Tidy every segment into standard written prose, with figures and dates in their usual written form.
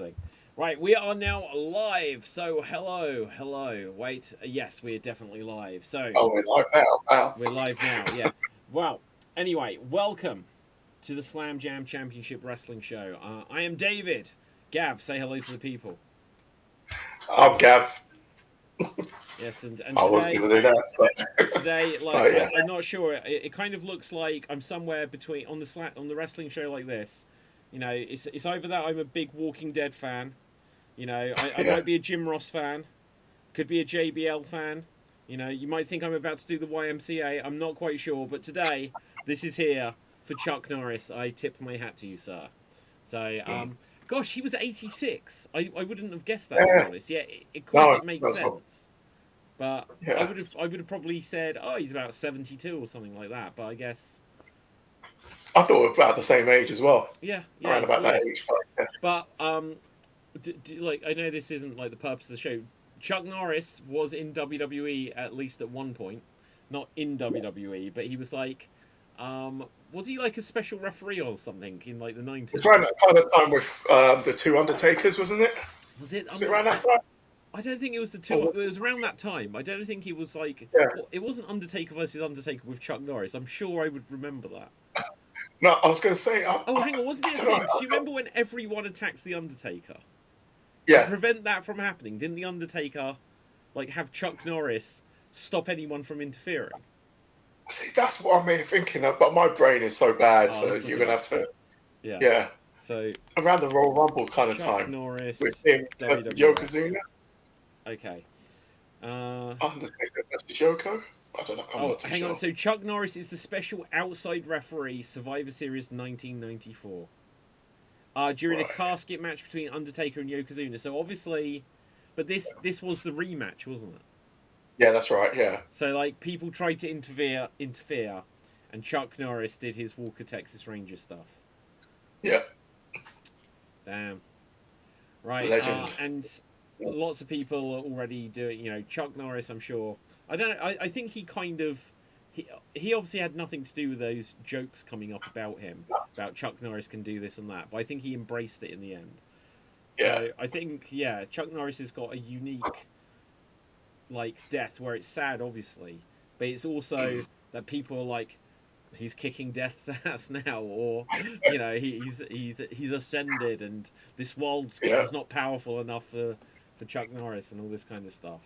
thing. Right, we are now live. So hello. Wait, yes, we're definitely live. So oh, we're live now. Wow. we're live now. Yeah. Well, anyway, welcome to the Slam Jam Championship Wrestling Show. I am David. Gav, say hello to the people. I'm Gav. Yes, and I was today, going to do that. So. today, like, I'm not sure. It kind of looks like I'm somewhere between on the wrestling show like this. You know, it's either that I'm a big Walking Dead fan. You know, I might be a Jim Ross fan. Could be a JBL fan. You know, you might think I'm about to do the YMCA. I'm not quite sure. But today, this is here for Chuck Norris. I tip my hat to you, sir. So, gosh, he was 86. I wouldn't have guessed that, to be honest. Yeah, of course it makes sense. But I would have probably said, oh, he's about 72 or something like that. But I guess... I thought we were about the same age as well. Yeah. Around about that age. But, like, I know this isn't, like, the purpose of the show. Chuck Norris was in WWE at least at one point. Not in WWE, but he was, like... was he, like, a special referee or something in, like, the 90s? It's around that kind of time with the two Undertakers, wasn't it? Was it? Was it around that time? I don't think it was the two. It was around that time. I don't think he was like... Yeah. Well, it wasn't Undertaker versus Undertaker with Chuck Norris. I'm sure I would remember that. No, I was going to say... hang on. Wasn't it a thing? Do you remember when everyone attacks the Undertaker? Yeah. To prevent that from happening, didn't the Undertaker, like, have Chuck Norris stop anyone from interfering? See, that's what I'm thinking of, but my brain is so bad, so you're going to have to... Yeah. So... Around the Royal Rumble kind of Chuck time. Norris... With him versus Yokozuna. Okay. Undertaker versus Yoko? I don't know. I'm not too hang sure. on. So Chuck Norris is the special outside referee, Survivor Series 1994. During a casket match between Undertaker and Yokozuna. So obviously, but this was the rematch, wasn't it? Yeah, that's right. Yeah. So like people tried to interfere, and Chuck Norris did his Walker Texas Ranger stuff. Yeah. Damn. Right. Legend. And lots of people are already doing. You know, Chuck Norris. I'm sure. I don't know. I think he kind of. He obviously had nothing to do with those jokes coming up about him, about Chuck Norris can do this and that, but I think he embraced it in the end. Yeah. So I think, yeah, Chuck Norris has got a unique, like, death where it's sad, obviously, but it's also that people are like, he's kicking death's ass now, or, you know, he's ascended and this world is not powerful enough for Chuck Norris and all this kind of stuff.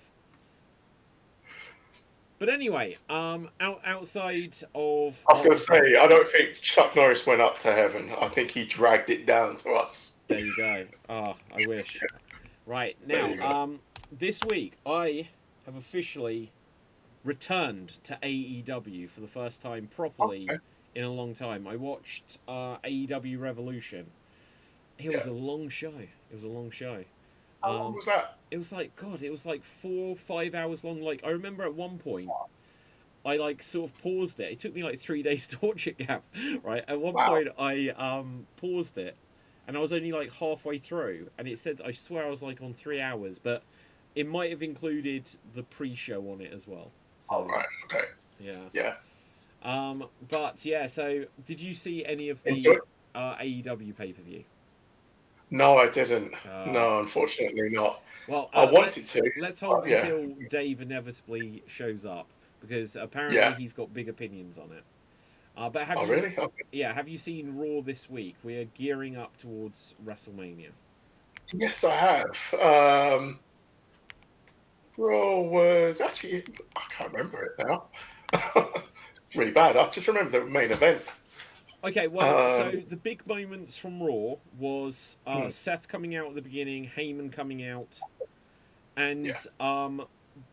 But anyway, outside of... I was going to say, I don't think Chuck Norris went up to heaven. I think he dragged it down to us. There you go. I wish. Right, now, this week, I have officially returned to AEW for the first time properly in a long time. I watched AEW Revolution. It was a long show. How long was that? It was like, God, it was like 4 or 5 hours long. Like, I remember at one point, I like sort of paused it. It took me like 3 days to watch it, Gav. Right? At one point, I paused it, and I was only like halfway through, and it said, I swear I was like on 3 hours, but it might have included the pre-show on it as well. So, right, okay. Yeah. But yeah, so did you see any of the AEW pay-per-view? No, I didn't. No, unfortunately not. Well, I wanted to. Let's hold until Dave inevitably shows up, because apparently he's got big opinions on it. But have you, really? Okay. Yeah, have you seen Raw this week? We are gearing up towards WrestleMania. Yes, I have. Raw was actually, I can't remember it now. It's really bad. I just remember the main event. Okay, well, so the big moments from Raw was Seth coming out at the beginning, Heyman coming out, and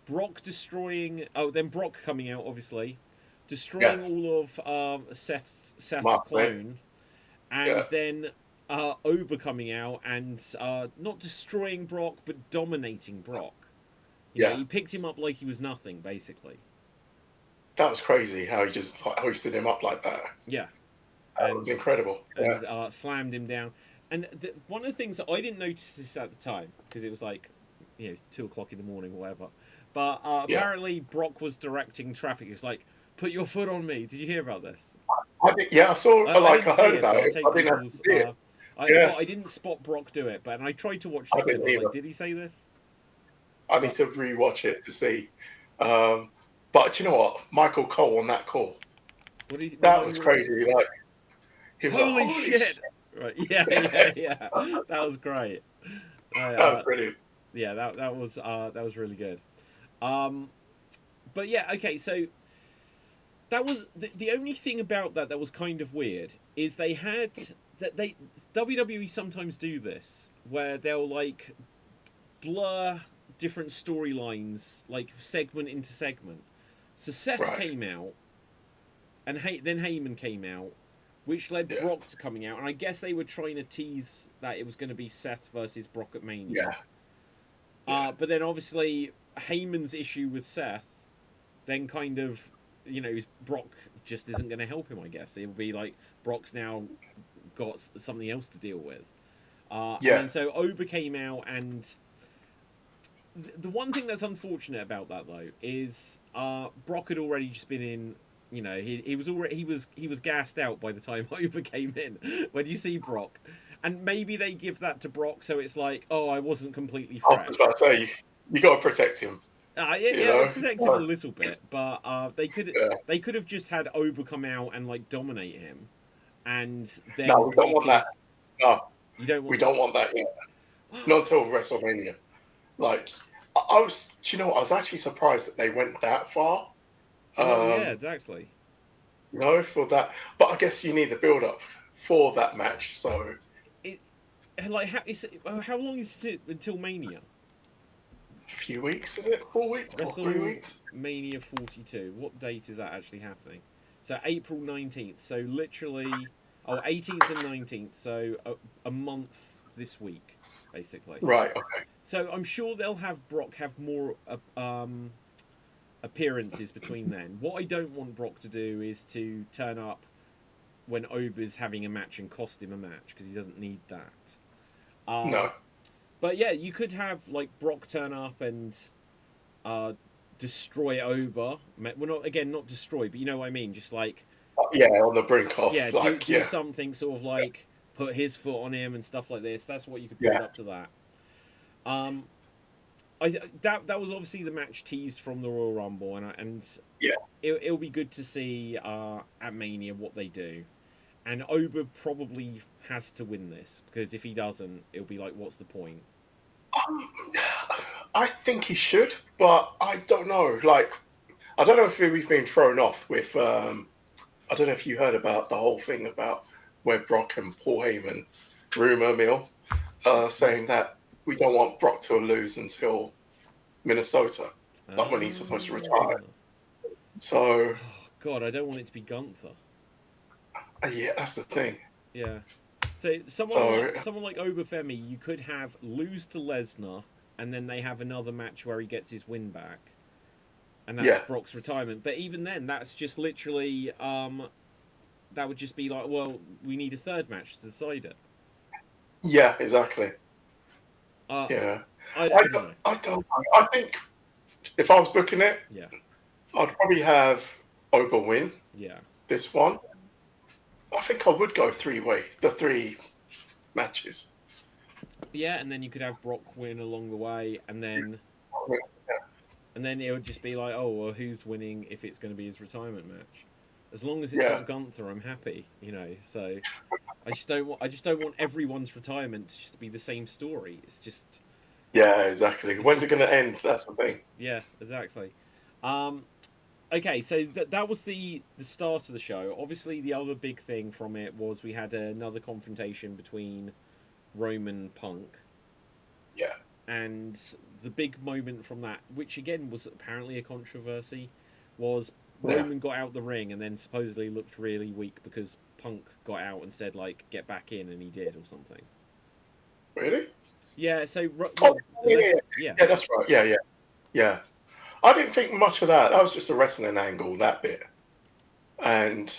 Brock destroying... Oh, then Brock coming out, obviously, destroying all of Seth's clone, and then Oba coming out and not destroying Brock, but dominating Brock. You know, he picked him up like he was nothing, basically. That was crazy, how he just hoisted him up like that. Yeah. It was incredible. And slammed him down. And one of the things that I didn't notice this at the time, because it was like, 2 o'clock in the morning or whatever. But apparently Brock was directing traffic. It's like, put your foot on me. Did you hear about this? I saw, I heard about it. I didn't have to see it. I didn't spot Brock do it, but I tried to watch the clip. I was like, did he say this? I need to rewatch it to see. But you know what? Michael Cole on that call. That was crazy. Like, he was holy, like, shit. Right. Yeah. That was great. That was brilliant. Yeah, that was really good. But yeah, okay, so that was the only thing about that was kind of weird is they had that they WWE sometimes do this where they'll like blur different storylines, like segment into segment. So Seth came out, and then Heyman came out, which led Brock to coming out, and I guess they were trying to tease that it was going to be Seth versus Brock at Mania. But then obviously Heyman's issue with Seth, then kind of, Brock just isn't going to help him. I guess it'll be like Brock's now got something else to deal with. And so Oba came out, and the one thing that's unfortunate about that though is Brock had already just been in. He was gassed out by the time Oba came in. When you see Brock, and maybe they give that to Brock, so it's like, oh, I wasn't completely fresh. I was about to say, you got to protect him. Protect him a little bit, but they could have just had Oba come out and like dominate him, and then no, we don't want that. No, you don't. We don't want that yet. Not until WrestleMania. Like, I was actually surprised that they went that far. Yeah, exactly. For that, but I guess you need the build up for that match. So, how long is it until Mania? A few weeks, is it? 4 weeks or 3 weeks? Mania 42. What date is that actually happening? So April 19th. So literally, 18th and 19th. So a month this week, basically. Right. Okay. So I'm sure they'll have Brock have more appearances between then. What I don't want Brock to do is to turn up when Oba's having a match and cost him a match, because he doesn't need that. No. But yeah, you could have like Brock turn up and destroy Oba. Well, not destroy, but you know what I mean. Just like on the brink of do something sort of like put his foot on him and stuff like this. That's what you could build up to that. That was obviously the match teased from the Royal Rumble, and it'll be good to see at Mania what they do. And Oba probably has to win this, because if he doesn't, it'll be like, what's the point? I think he should, but I don't know. Like, I don't know if we've been thrown off with. I don't know if you heard about the whole thing about where Brock and Paul Heyman rumor mill saying that we don't want Brock to lose until Minnesota, like when he's supposed to retire. So, God, I don't want it to be Gunther. Yeah, that's the thing. Yeah. So someone like Oba Femi, you could have lose to Lesnar, and then they have another match where he gets his win back, and that's Brock's retirement. But even then, that's just literally that would just be like, well, we need a third match to decide it. Yeah, exactly. I don't know. I think if I was booking it, I'd probably have Oba win. Yeah. This one. I think I would go three-way, the 3 matches. Yeah, and then you could have Brock win along the way, and then it would just be like, oh, well, who's winning if it's going to be his retirement match? As long as it's not Gunther, I'm happy, So I just don't want everyone's retirement to just be the same story. It's just exactly. When's it going to end? That's the thing. Yeah, exactly. Okay, so that was the start of the show. Obviously, the other big thing from it was we had another confrontation between Roman and Punk. Yeah. And the big moment from that, which again was apparently a controversy, was Roman got out the ring and then supposedly looked really weak because Punk got out and said, like, get back in, and he did or something. Really? Yeah, so... Yeah, that's right. Yeah. I didn't think much of that. That was just a wrestling angle, that bit. And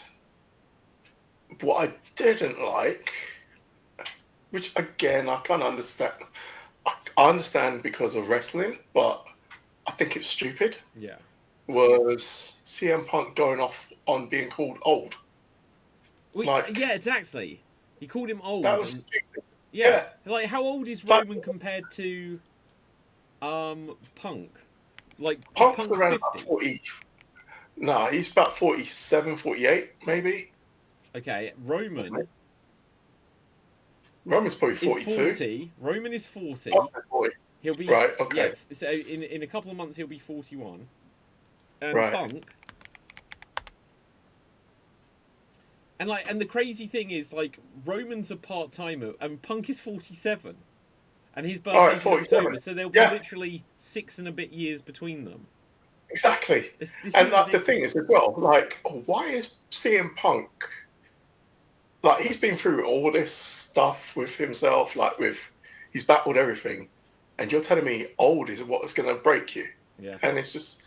what I didn't like, which again, I can't understand. I understand because of wrestling, but I think it's stupid. Yeah. Was CM Punk going off on being called old. Yeah, exactly. He called him old. That was And, stupid. yeah. Like, how old is Like- Roman compared to Punk? Like, is Punk's Punk around 50? about 40. Nah, he's about 47, 48, maybe. Okay, Roman Roman's probably is 42. 40. Roman is 40. Oh, boy. He'll be Right, okay. Yeah, so in a couple of months he'll be 41. And Right. Punk. And the crazy thing is, like, Roman's a part-timer and Punk is 47. And his birthday's in 47. October, so there'll be literally 6 and a bit years between them. Exactly. This And is like the ridiculous. thing is as well, like, why is CM Punk, like, he's been through all this stuff with himself, like he's battled everything, and you're telling me old is what's going to break you? Yeah. And it's just,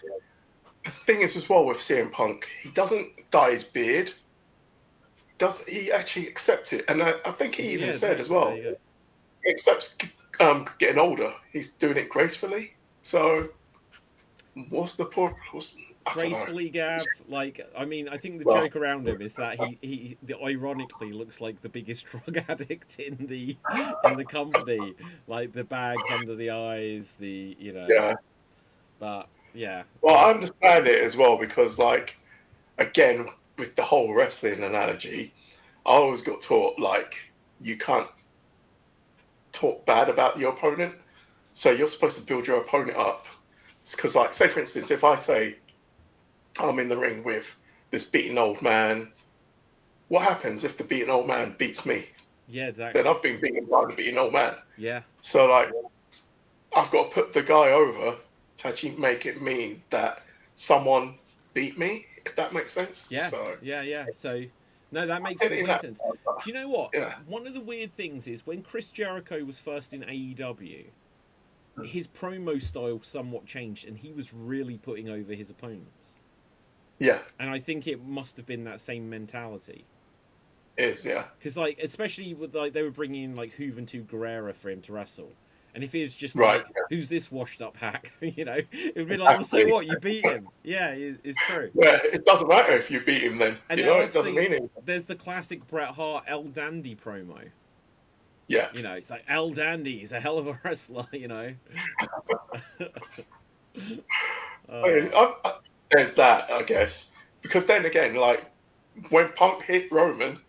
the thing is as well with CM Punk, he doesn't dye his beard. He actually accepts it? And I think he even said as well, he accepts getting older. He's doing it gracefully. So what's the point? Gracefully, Gav. Like, I mean, I think the joke around him is that he ironically looks like the biggest drug addict in the company. Like, the bags under the eyes, Yeah. But yeah. Well, I understand it as well because, like, again, with the whole wrestling analogy, I always got taught, like, you can't talk bad about your opponent. So you're supposed to build your opponent up. Because, like, say, for instance, if I say I'm in the ring with this beaten old man, what happens if the beaten old man beats me? Yeah, exactly. Then I've been beaten by the beaten old man. Yeah. So, like, I've got to put the guy over to actually make it mean that someone beat me, if that makes sense. Yeah. So, yeah. So, no, that makes complete sense. Do you know what? Yeah. One of the weird things is when Chris Jericho was first in AEW, his promo style somewhat changed, and he was really putting over his opponents. Yeah. And I think it must have been that same mentality. Yeah. Because, like, especially with, like, they were bringing in, like, Juventud Guerrera for him to wrestle. And if he was just like, who's this washed up hack? It would be like, well, so what? You beat him. Yeah, it's true. Yeah, it doesn't matter if you beat him then. And it doesn't mean anything. There's the classic Bret Hart El Dandy promo. Yeah. It's like, El Dandy is a hell of a wrestler, There's that, I guess. Because then again, like, when Punk hit Roman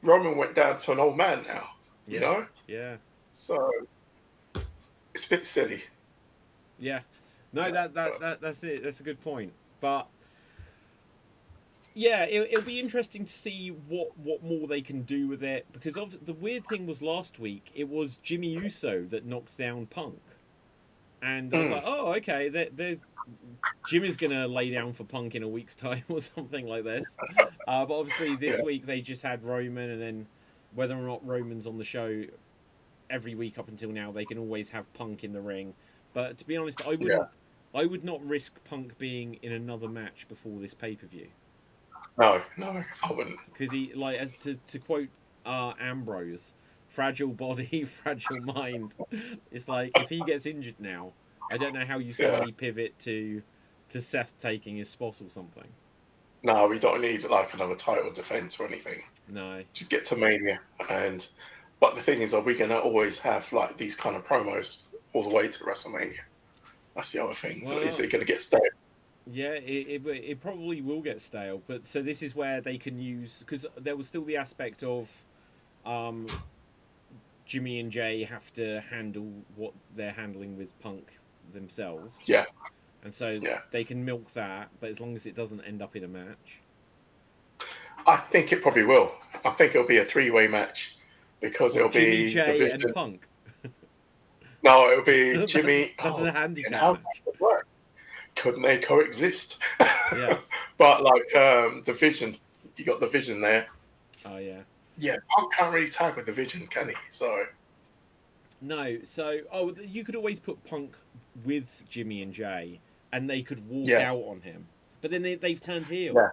went down to an old man now, you know? Yeah. So, it's a bit silly. Yeah. No, that's it. That's a good point. But, yeah, it'll be interesting to see what more they can do with it. Because the weird thing was last week, it was Jimmy Uso that knocked down Punk. And I was like, oh, okay, Jimmy's going to lay down for Punk in a week's time or something like this. But obviously this week they just had Roman, and then whether or not Roman's on the show every week up until now, they can always have Punk in the ring. But to be honest, I would not risk Punk being in another match before this pay-per-view. No, I wouldn't. Because he, like, as to quote Ambrose, fragile body, fragile mind. It's like, if he gets injured now, I don't know how you suddenly pivot to Seth taking his spot or something. No, we don't need, like, another title defense or anything. No. Just get to Mania. But the thing is, are we going to always have, like, these kind of promos all the way to WrestleMania? That's the other thing. Well, is it going to get stale? Yeah, it probably will get stale. But so this is where they can use, because there was still the aspect of Jimmy and Jay have to handle what they're handling with Punk themselves. Yeah. And so they can milk that, but as long as it doesn't end up in a match. I think it probably will. I think it'll be a three-way match because it'll Jimmy, be Jay, and Punk. No, it'll be Jimmy. That's a handicap how match. would work? Couldn't they coexist? Yeah. But like the Vision, you got the Vision there. Oh yeah. Yeah, Punk can't really tag with the Vision, can he? So. No, so you could always put Punk with Jimmy and Jay, and they could walk out on him. But then they've turned heel. Yeah.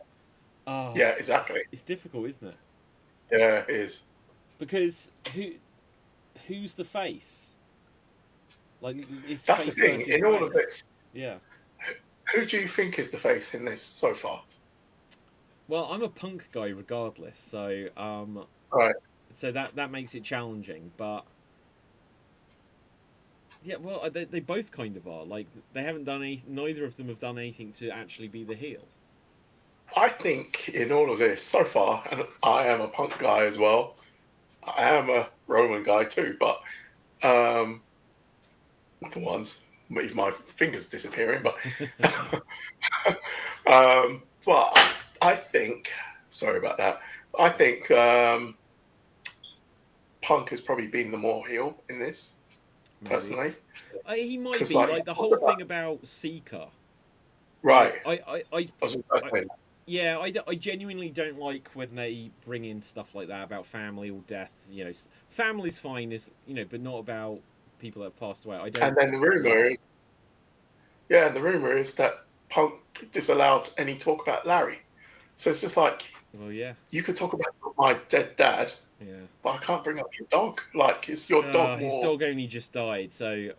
Oh, yeah, exactly. It's difficult, isn't it? Yeah, it is. Because who's the face? Like, that's the thing. In all of this, yeah. Who do you think is the face in this so far? Well, I'm a Punk guy regardless, so right. so that makes it challenging. But yeah, well, they both kind of are. Like they haven't done any. Neither of them have done anything to actually be the heel. I think in all of this so far, and I am a Punk guy as well. I am a Roman guy too, but the ones with my fingers disappearing. But but I think, sorry about that. I think Punk has probably been the more heel in this. Maybe. Personally, he might be like the whole thing about Seeker. Right. Yeah, I genuinely don't like when they bring in stuff like that about family or death. You know, family's fine, but not about people that have passed away. I don't. And then the rumor is that Punk disallowed any talk about Larry. So it's just like, well, yeah, you could talk about my dead dad, but I can't bring up your dog. Like, it's your dog. His dog only just died, so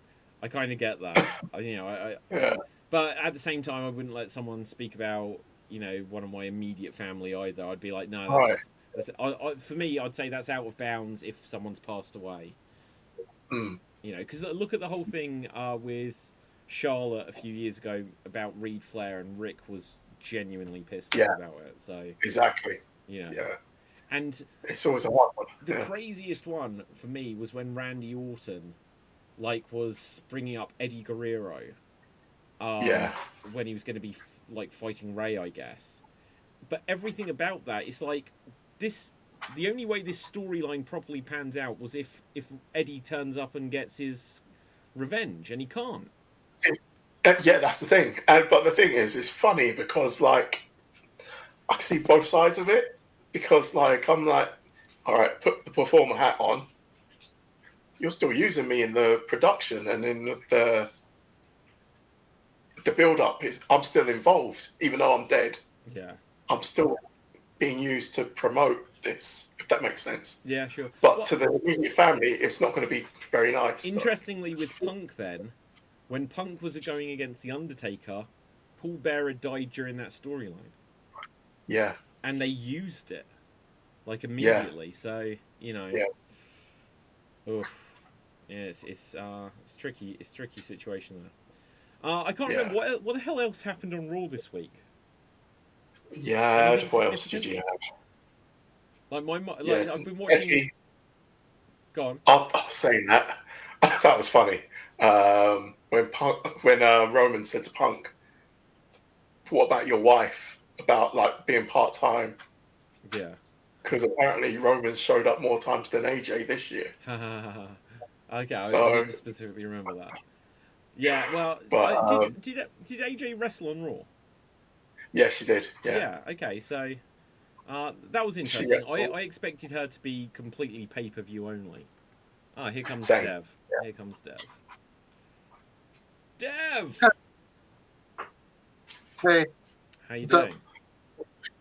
I kind of get that. Yeah. But at the same time, I wouldn't let someone speak about one of my immediate family either. I'd be like, no, for me, I'd say that's out of bounds if someone's passed away. Because look at the whole thing with Charlotte a few years ago about Reed Flair, and Rick was genuinely pissed off about it. So exactly. Yeah. And it's always a hard one. The craziest one for me was when Randy Orton, was bringing up Eddie Guerrero. When he was going to be fighting Ray, I guess. But everything about that is this. The only way this storyline properly pans out was if Eddie turns up and gets his revenge, and he can't. Yeah, that's the thing. But the thing is, it's funny because I can see both sides of it. Because I'm like, all right, put the performer hat on. You're still using me in the production and in the build-up. I'm still involved, even though I'm dead. Yeah, I'm still being used to promote this, if that makes sense. Yeah, sure. But to the immediate family, it's not going to be very nice. Interestingly, with Punk then, when Punk was going against The Undertaker, Paul Bearer died during that storyline. Yeah. And they used it, immediately. So, Yeah. Oof. Yeah, it's tricky. It's a tricky situation there. I can't remember what the hell else happened on Raw this week. Yeah, what else did you have? I've been watching. Becky. Go on. Saying that, that was funny. When Roman said to Punk, "What about your wife? About being part-time?" Yeah. Because apparently Roman's showed up more times than AJ this year. Okay, I didn't specifically remember that. Yeah, well, but, did AJ wrestle on Raw? Yeah, she did. Yeah. Okay, so that was interesting. I expected her to be completely pay-per-view only. Ah, here comes Dev. Yeah. Here comes Dev. Dev. Hey. How you doing?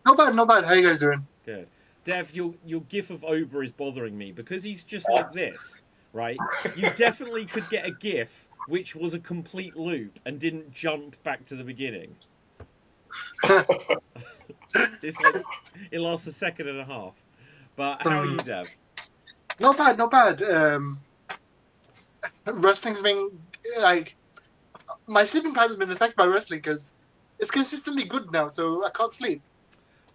Not bad. How you guys doing? Good. Dev, your gif of Oba is bothering me because he's just like this, right? You definitely could get a gif which was a complete loop and didn't jump back to the beginning. It's it lasts a second and a half. But how are you, Dev? Not bad. Wrestling's been my sleeping pattern has been affected by wrestling because it's consistently good now, so I can't sleep.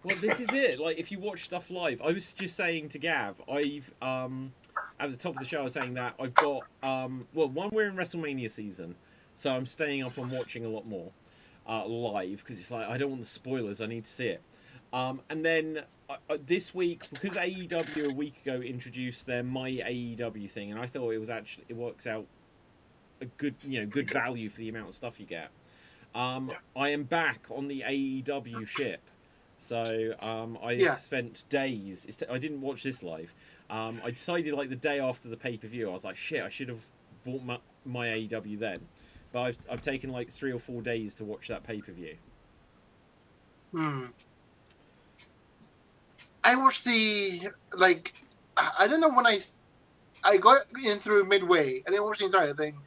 Well, this is it. If you watch stuff live, I was just saying to Gav, I've at the top of the show, I was saying that I've got we're in WrestleMania season, so I'm staying up and watching a lot more live because it's I don't want the spoilers. I need to see it. And then this week, because AEW a week ago introduced their My AEW thing, and I thought it works out a good value for the amount of stuff you get. I am back on the AEW ship. So I spent days. I didn't watch this live. I decided the day after the pay-per-view, I was like, shit, I should have bought my AEW then. But I've taken 3 or 4 days to watch that pay-per-view. I watched I don't know when I got in through midway. I didn't watch the entire thing.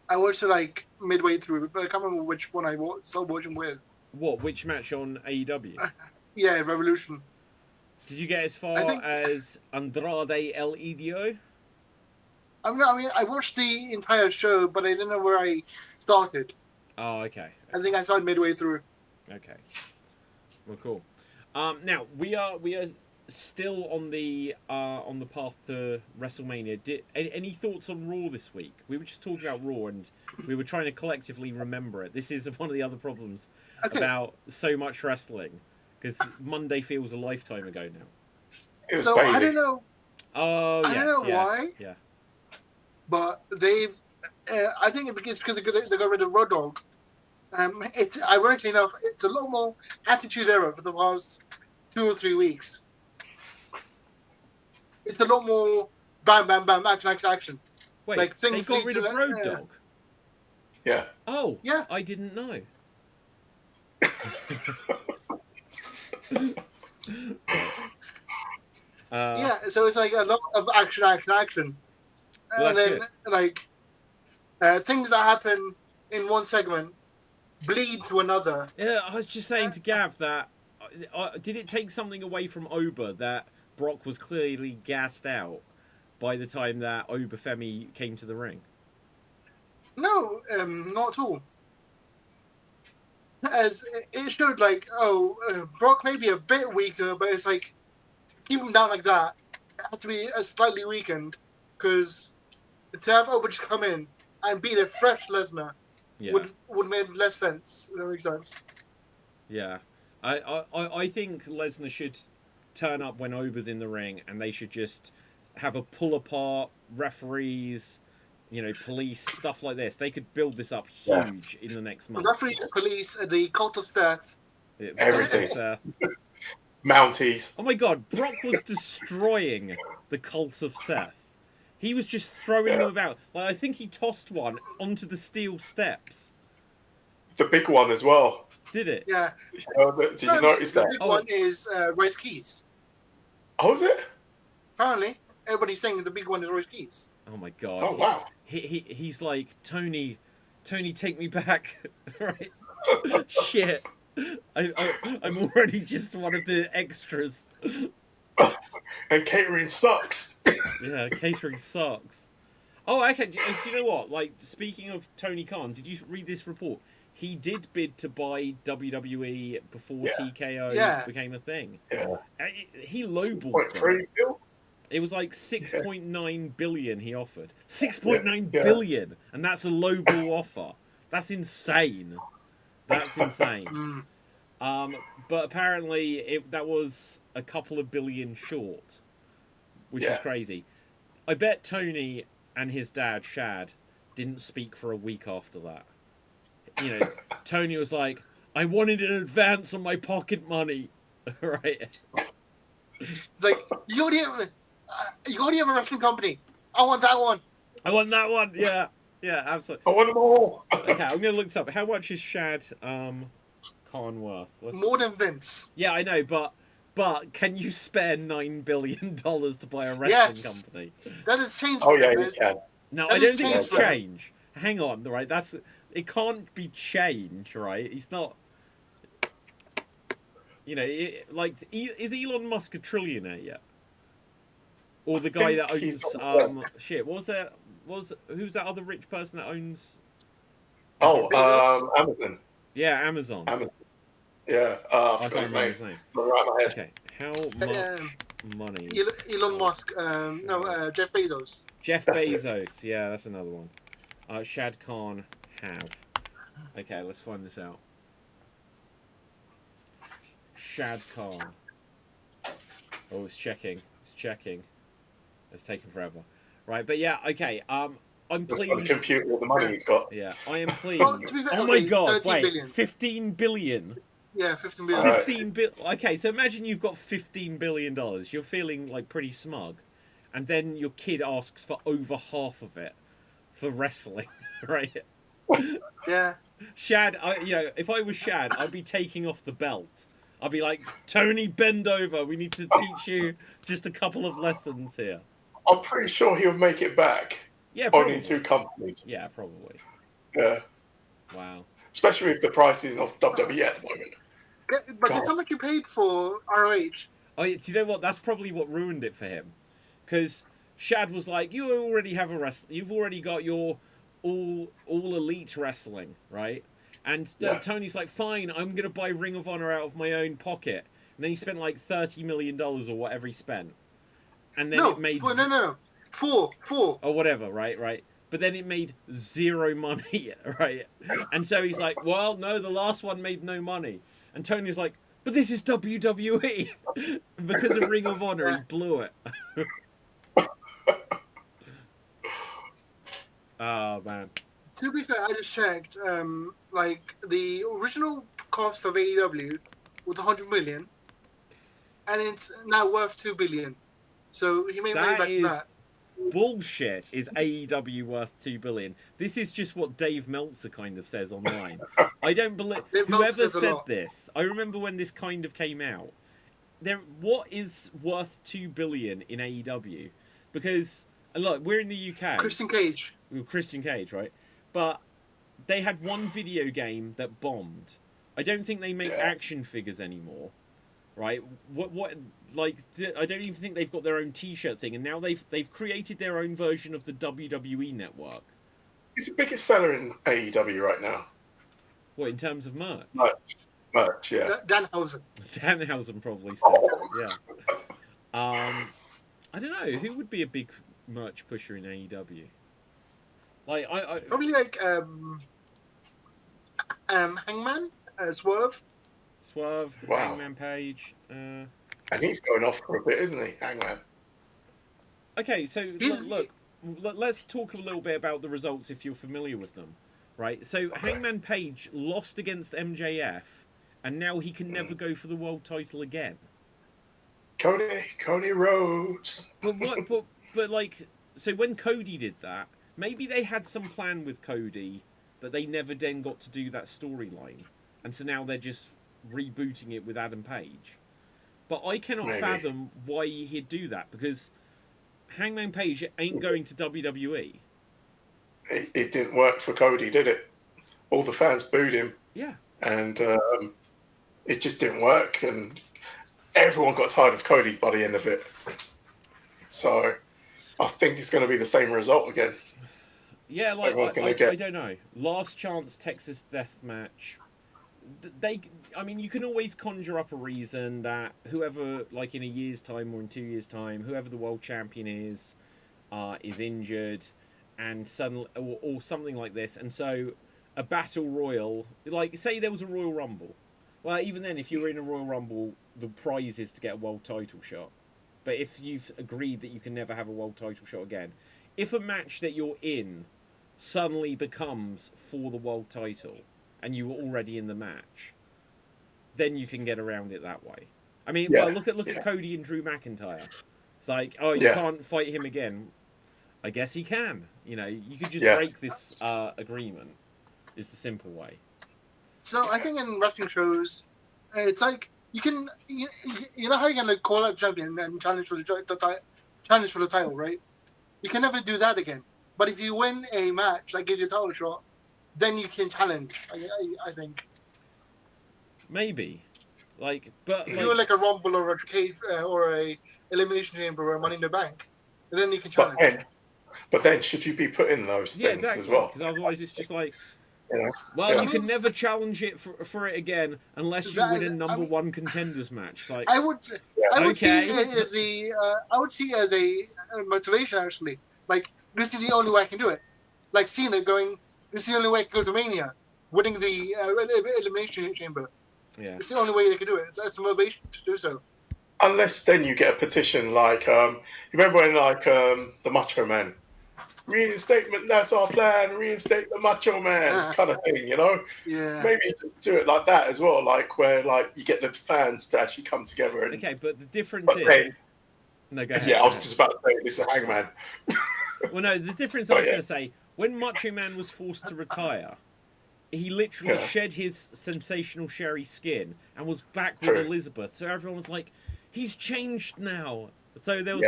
I watched it midway through, but I can't remember which one I started watching with. What? Which match on AEW? Yeah, Revolution. Did you get as far think- as Andrade El Idolo? I mean, I watched the entire show, but I didn't know where I started. Oh, okay. I think I started midway through. Okay. Well, cool. Now we are still on the path to WrestleMania. Any thoughts on Raw this week? We were just talking about Raw, and we were trying to collectively remember it. This is one of the other problems about so much wrestling, because Monday feels a lifetime ago now. So I don't know. Oh, I don't know why. Yeah. But they've. I think it's because they got rid of Road Dogg. It's ironically enough, it's a lot more attitude era for the past 2 or 3 weeks. It's a lot more bam, bam, bam, action, action, action. Wait, like things they got lead rid to of that, Road Dogg? Yeah. Oh, yeah. I didn't know. Yeah, so it's like a lot of action, action, action. Well, And that's then, good. like, things that happen in one segment bleed to another. Yeah, I was just saying to Gav that did it take something away from Oba that Brock was clearly gassed out by the time that Oba Femi came to the ring? No, not at all. As it showed, like, Brock may be a bit weaker, but it's like, to keep him down like that, it had to be slightly weakened, because to have Oba just come in and beat a fresh Lesnar would make less sense. That makes sense. Yeah. I think Lesnar should turn up when Oba's in the ring, and they should just have a pull apart, referees, police, stuff like this. They could build this up huge in the next month. Referees, police, the cult of Seth. Everything. Seth. Mounties. Oh my god, Brock was destroying the cult of Seth. He was just throwing them about. Like, I think he tossed one onto the steel steps. The big one as well. Did it? Yeah. Did you notice that? The big one is Royce Keys. Oh, is it? Apparently, everybody's saying the big one is Royce Keys. Oh my god. Oh, wow. He's like, Tony, take me back. Right? Shit. I'm already just one of the extras. And catering sucks. Yeah, catering sucks. Oh, okay. Do you know what? Like, speaking of Tony Khan, did you read this report? He did bid to buy WWE before TKO became a thing. Yeah. He lowballed 6.3 bill? It was like 6.9 billion he offered. 6.9 billion, and that's a lowball offer. That's insane. That's insane. But apparently that was a couple of billion short, which is crazy. I bet Tony and his dad Shad didn't speak for a week after that. Tony was like, I wanted an advance on my pocket money. Right? It's like, you already have a wrestling company. I want that one. Yeah. Yeah, absolutely. I want them all. Okay, I'm going to look this up. How much is Shad Khan worth? More than Vince. Yeah, I know, but can you spare $9 billion to buy a wrestling company? That has changed. Oh, yeah, you can. No, I don't think it's change. Hang on, right? It can't be change, right? He's not. Is Elon Musk a trillionaire yet? Or the guy that owns shit? Who's that other rich person that owns? Amazon. Yeah, Amazon. Yeah, I can't remember his name. Okay, how much money? Elon Musk. Jeff Bezos. Jeff Bezos. Yeah, that's another one. Shad Khan have. Okay, let's find this out. Shad Khan. Oh, it's checking. It's taking forever. Right, but yeah, okay. I'm pleased. Just compute all the money he's got. Yeah, I am pleased. Well, to be fair, oh my god! Wait, billion. 15 billion. Yeah, 15 billion. 15 billion. Okay, so imagine you've got $15 billion. You're feeling like pretty smug, and then your kid asks for over half of it for wrestling, right? Yeah. Shad, if I was Shad, I'd be taking off the belt. I'd be like, Tony, bend over. We need to teach you just a couple of lessons here. I'm pretty sure he'll make it back. Yeah, probably. Owning 2 companies. Yeah, probably. Yeah. Wow. Especially if the price isn't off WWE at the moment. But that's how much you paid for ROH. Oh, do you know what? That's probably what ruined it for him, because Shad was like, "You already have a wrestler. You've already got your all elite wrestling, right?" And Tony's like, "Fine, I'm gonna buy Ring of Honor out of my own pocket." And then he spent like $30 million or whatever he spent, and then it made four or whatever, right? But then it made zero money, right? And so he's like, "Well, no, the last one made no money." And Tony's like, "But this is WWE." Because of Ring of Honor, he blew it. Oh man. To be fair, I just checked. Like the original cost of AEW was 100 million, and it's now worth 2 billion. So he made money back from that. Bullshit. Is AEW worth 2 billion? This is just what Dave Meltzer kind of says online. I don't believe whoever said this. I remember when this kind of came out. What is worth 2 billion in AEW? Because look, we're in the UK. Christian Cage. Christian Cage, right? But they had one video game that bombed. I don't think they make action figures anymore, right? What like I don't even think they've got their own T-shirt thing, and now they've created their own version of the WWE network. It's the biggest seller in AEW right now. What, in terms of merch? Merch, yeah. Danhausen. Danhausen probably still, yeah. I don't know who would be a big merch pusher in AEW. Like I probably like Hangman, Swerve. Wow. Hangman Page. And he's going off for a bit, isn't he, Hangman? Okay, so look, let's talk a little bit about the results if you're familiar with them, right? So Hangman Page lost against MJF, and now he can never go for the world title again. Cody Rhodes. But like, so when Cody did that, maybe they had some plan with Cody that they never then got to do that storyline, and so now they're just rebooting it with Adam Page. But I cannot fathom why he'd do that, because Hangman Page ain't going to WWE. It didn't work for Cody, did it? All the fans booed him. Yeah. And it just didn't work, and everyone got tired of Cody by the end of it. So I think it's going to be the same result again. Yeah, like I don't know. Last Chance Texas Death Match. I mean, you can always conjure up a reason that whoever, like in a year's time or in 2 years' time, whoever the world champion is injured, and suddenly or something like this, and so a battle royal, like say there was a Royal Rumble. Well, even then, if you were in a Royal Rumble, the prize is to get a world title shot. But if you've agreed that you can never have a world title shot again, if a match that you're in suddenly becomes for the world title, and you were already in the match, then you can get around it that way. I mean, well, look at Cody and Drew McIntyre. It's like, oh, you can't fight him again. I guess he can. You know, you could just break this agreement. Is the simple way. So I think in wrestling shows, it's like you know how you're gonna call out champion and challenge for the title, right? You can never do that again. But if you win a match that gives you a title shot, then you can challenge. I think. Maybe, like, but if you're like a Rumble or a Cage or a Elimination Chamber or a Money in the Bank, and then you can challenge. But then should you be putting those things as well? Because otherwise, it's just like. You can never challenge it for it again unless you win a number one contenders match. Like I would see it as a motivation actually. Like this is the only way I can do it. Like Cena going, this is the only way I can go to Mania, winning the Elimination Chamber. Yeah, it's the only way they can do it. It's a motivation to do so. Unless then you get a petition like you remember when like the Macho Man. Reinstatement, that's our plan. Reinstate the Macho Man, kind of thing, you know. Yeah. Maybe just do it like that as well, like where like you get the fans to actually come together. And, okay, but the difference is. No, go ahead. Yeah, I was just about to say this is Hangman. Well, no, the difference I was going to say, when Macho Man was forced to retire, he literally shed his sensational Sherry skin and was back with Elizabeth. So everyone was like, he's changed now. So there was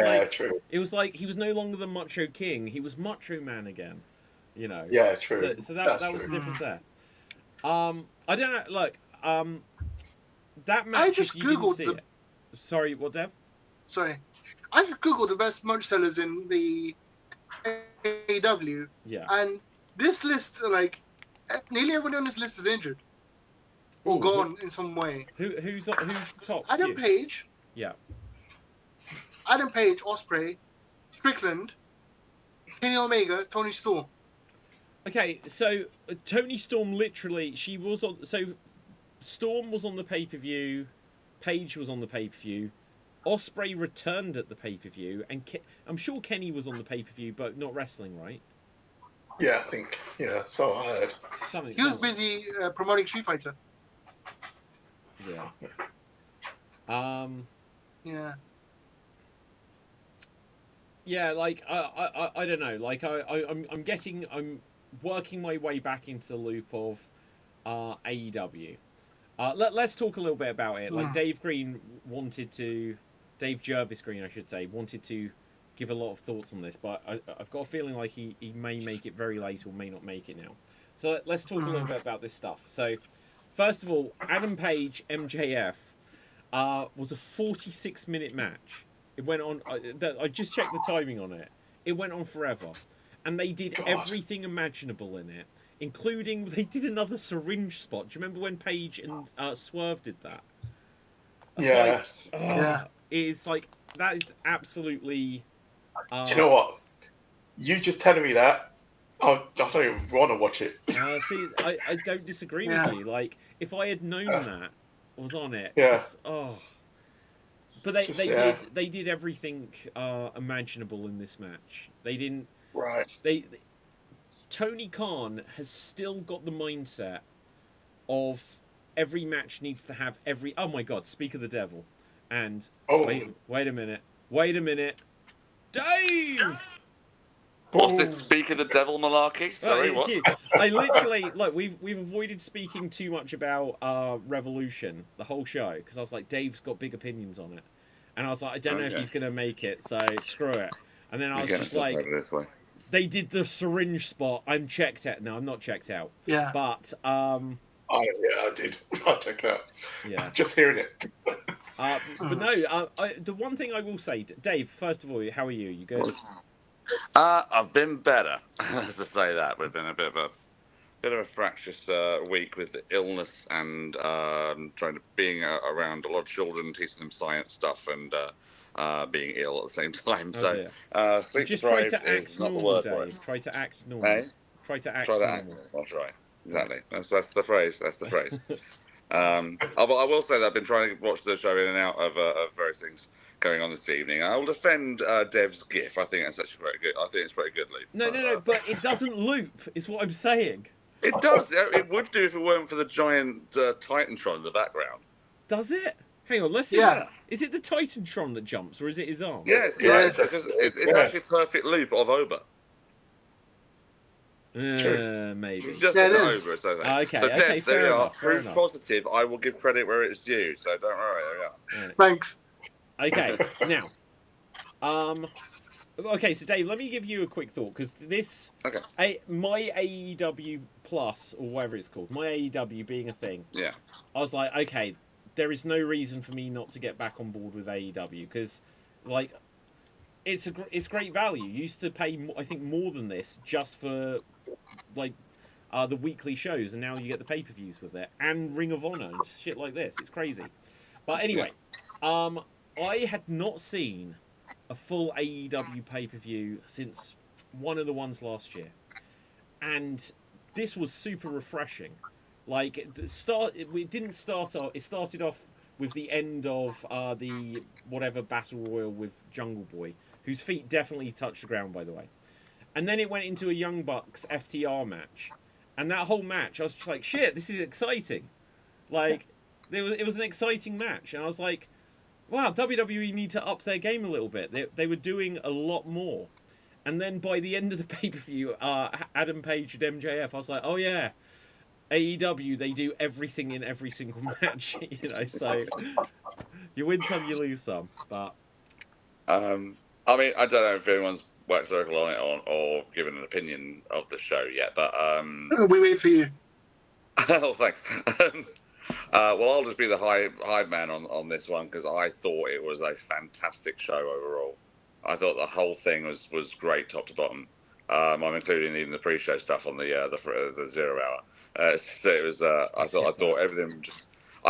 it was like he was no longer the Macho King; he was Macho Man again, you know. Yeah, true. So that was the difference there. I don't know. Look, that match. I just googled Sorry, what, Dev? Sorry. I just googled the best merch sellers in the AEW, Yeah. and this list, like, nearly everyone on this list is injured or Ooh, gone in some way. Who's the top? Adam few? Page, Yeah. Ospreay, Strickland, Kenny Omega, Tony Storm. Okay, so Tony Storm literally, she was on. So Storm was on the pay-per-view, Page was on the pay-per-view, Ospreay returned at the pay-per-view, and I'm sure Kenny was on the pay-per-view, but not wrestling, right? Yeah, I think. Yeah, so I heard. Something. He was busy promoting Street Fighter. Yeah. Yeah. Yeah, like I don't know. Like I'm working my way back into the loop of AEW. Let's talk a little bit about it. Like Dave Jervis Green, I should say, wanted to give a lot of thoughts on this, but I've got a feeling like he may make it very late or may not make it now. So let's talk a little bit about this stuff. So first of all, Adam Page MJF was a 46-minute match. It went on. I just checked the timing on it. It went on forever, and they did everything imaginable in it, including they did another syringe spot. Do you remember when Page and Swerve did that? Yeah. It's like that is absolutely. Do you know what? You just telling me that, I don't even want to watch it. See, I don't disagree with you. Like, if I had known that was on it, but they did everything imaginable in this match. They didn't. Right. Tony Khan has still got the mindset of every match needs to have every. Oh my God! Speak of the devil, and wait a minute, Dave. What's this Speak of the Devil malarkey? Sorry, what? I literally we've avoided speaking too much about Revolution the whole show because I was like, Dave's got big opinions on it, and I was like, I don't know if he's gonna make it, so screw it. And then I was just like, they did the syringe spot. I'm checked out. No, I'm not checked out. Yeah. But I did. I checked out. Yeah. Just hearing it. But no, the one thing I will say, Dave. First of all, how are you? You good? I've been better, to say that. We've been a bit of a fractious week with illness and being around a lot of children, teaching them science stuff, and being ill at the same time. Sleep just deprived try to act is not the normal, word Dave. for it. Try to act normal. Hey? Try to act Try to normal. act. I'll try. Exactly. That's the phrase. That's the phrase. I will say that I've been trying to watch the show in and out of various things going on this evening. I will defend Dev's GIF. I think that's actually very good. I think it's very good, Luke. No, but it doesn't loop, is what I'm saying. It does. It would do if it weren't for the giant Titantron in the background. Does it? Hang on, let's see. Yeah. Is it the Titantron that jumps, or is it his arm? Yes, because it's actually a perfect loop of Oba. Maybe. Just it Oba, is. so Okay, Dev, there you are. fair Proof enough. positive. I will give credit where it's due, so don't worry. There we are. Thanks. Okay, now, okay, so Dave, let me give you a quick thought because this, my AEW Plus or whatever it's called, my AEW being a thing, I was like, okay, there is no reason for me not to get back on board with AEW because, like, it's great value. You used to pay, I think, more than this just for, like, the weekly shows, and now you get the pay-per-views with it and Ring of Honor and shit like this. It's crazy. But anyway, I had not seen a full AEW pay-per-view since one of the ones last year. And this was super refreshing. Like, it started off with the end of the whatever Battle Royal with Jungle Boy, whose feet definitely touched the ground, by the way. And then it went into a Young Bucks FTR match. And that whole match, I was just like, shit, this is exciting. Like, it was an exciting match. And I was like, wow, WWE need to up their game a little bit. They were doing a lot more. And then by the end of the pay-per-view, Adam Page and MJF, I was like, oh yeah, AEW, they do everything in every single match. You know, so you win some, you lose some. But I mean, I don't know if anyone's worked circle on it or given an opinion of the show yet, but We wait for you. oh, thanks. Well, I'll just be the high man on this one because I thought it was a fantastic show overall. I thought the whole thing was great, top to bottom. I'm including even the pre-show stuff on the 0 hour. So it was. I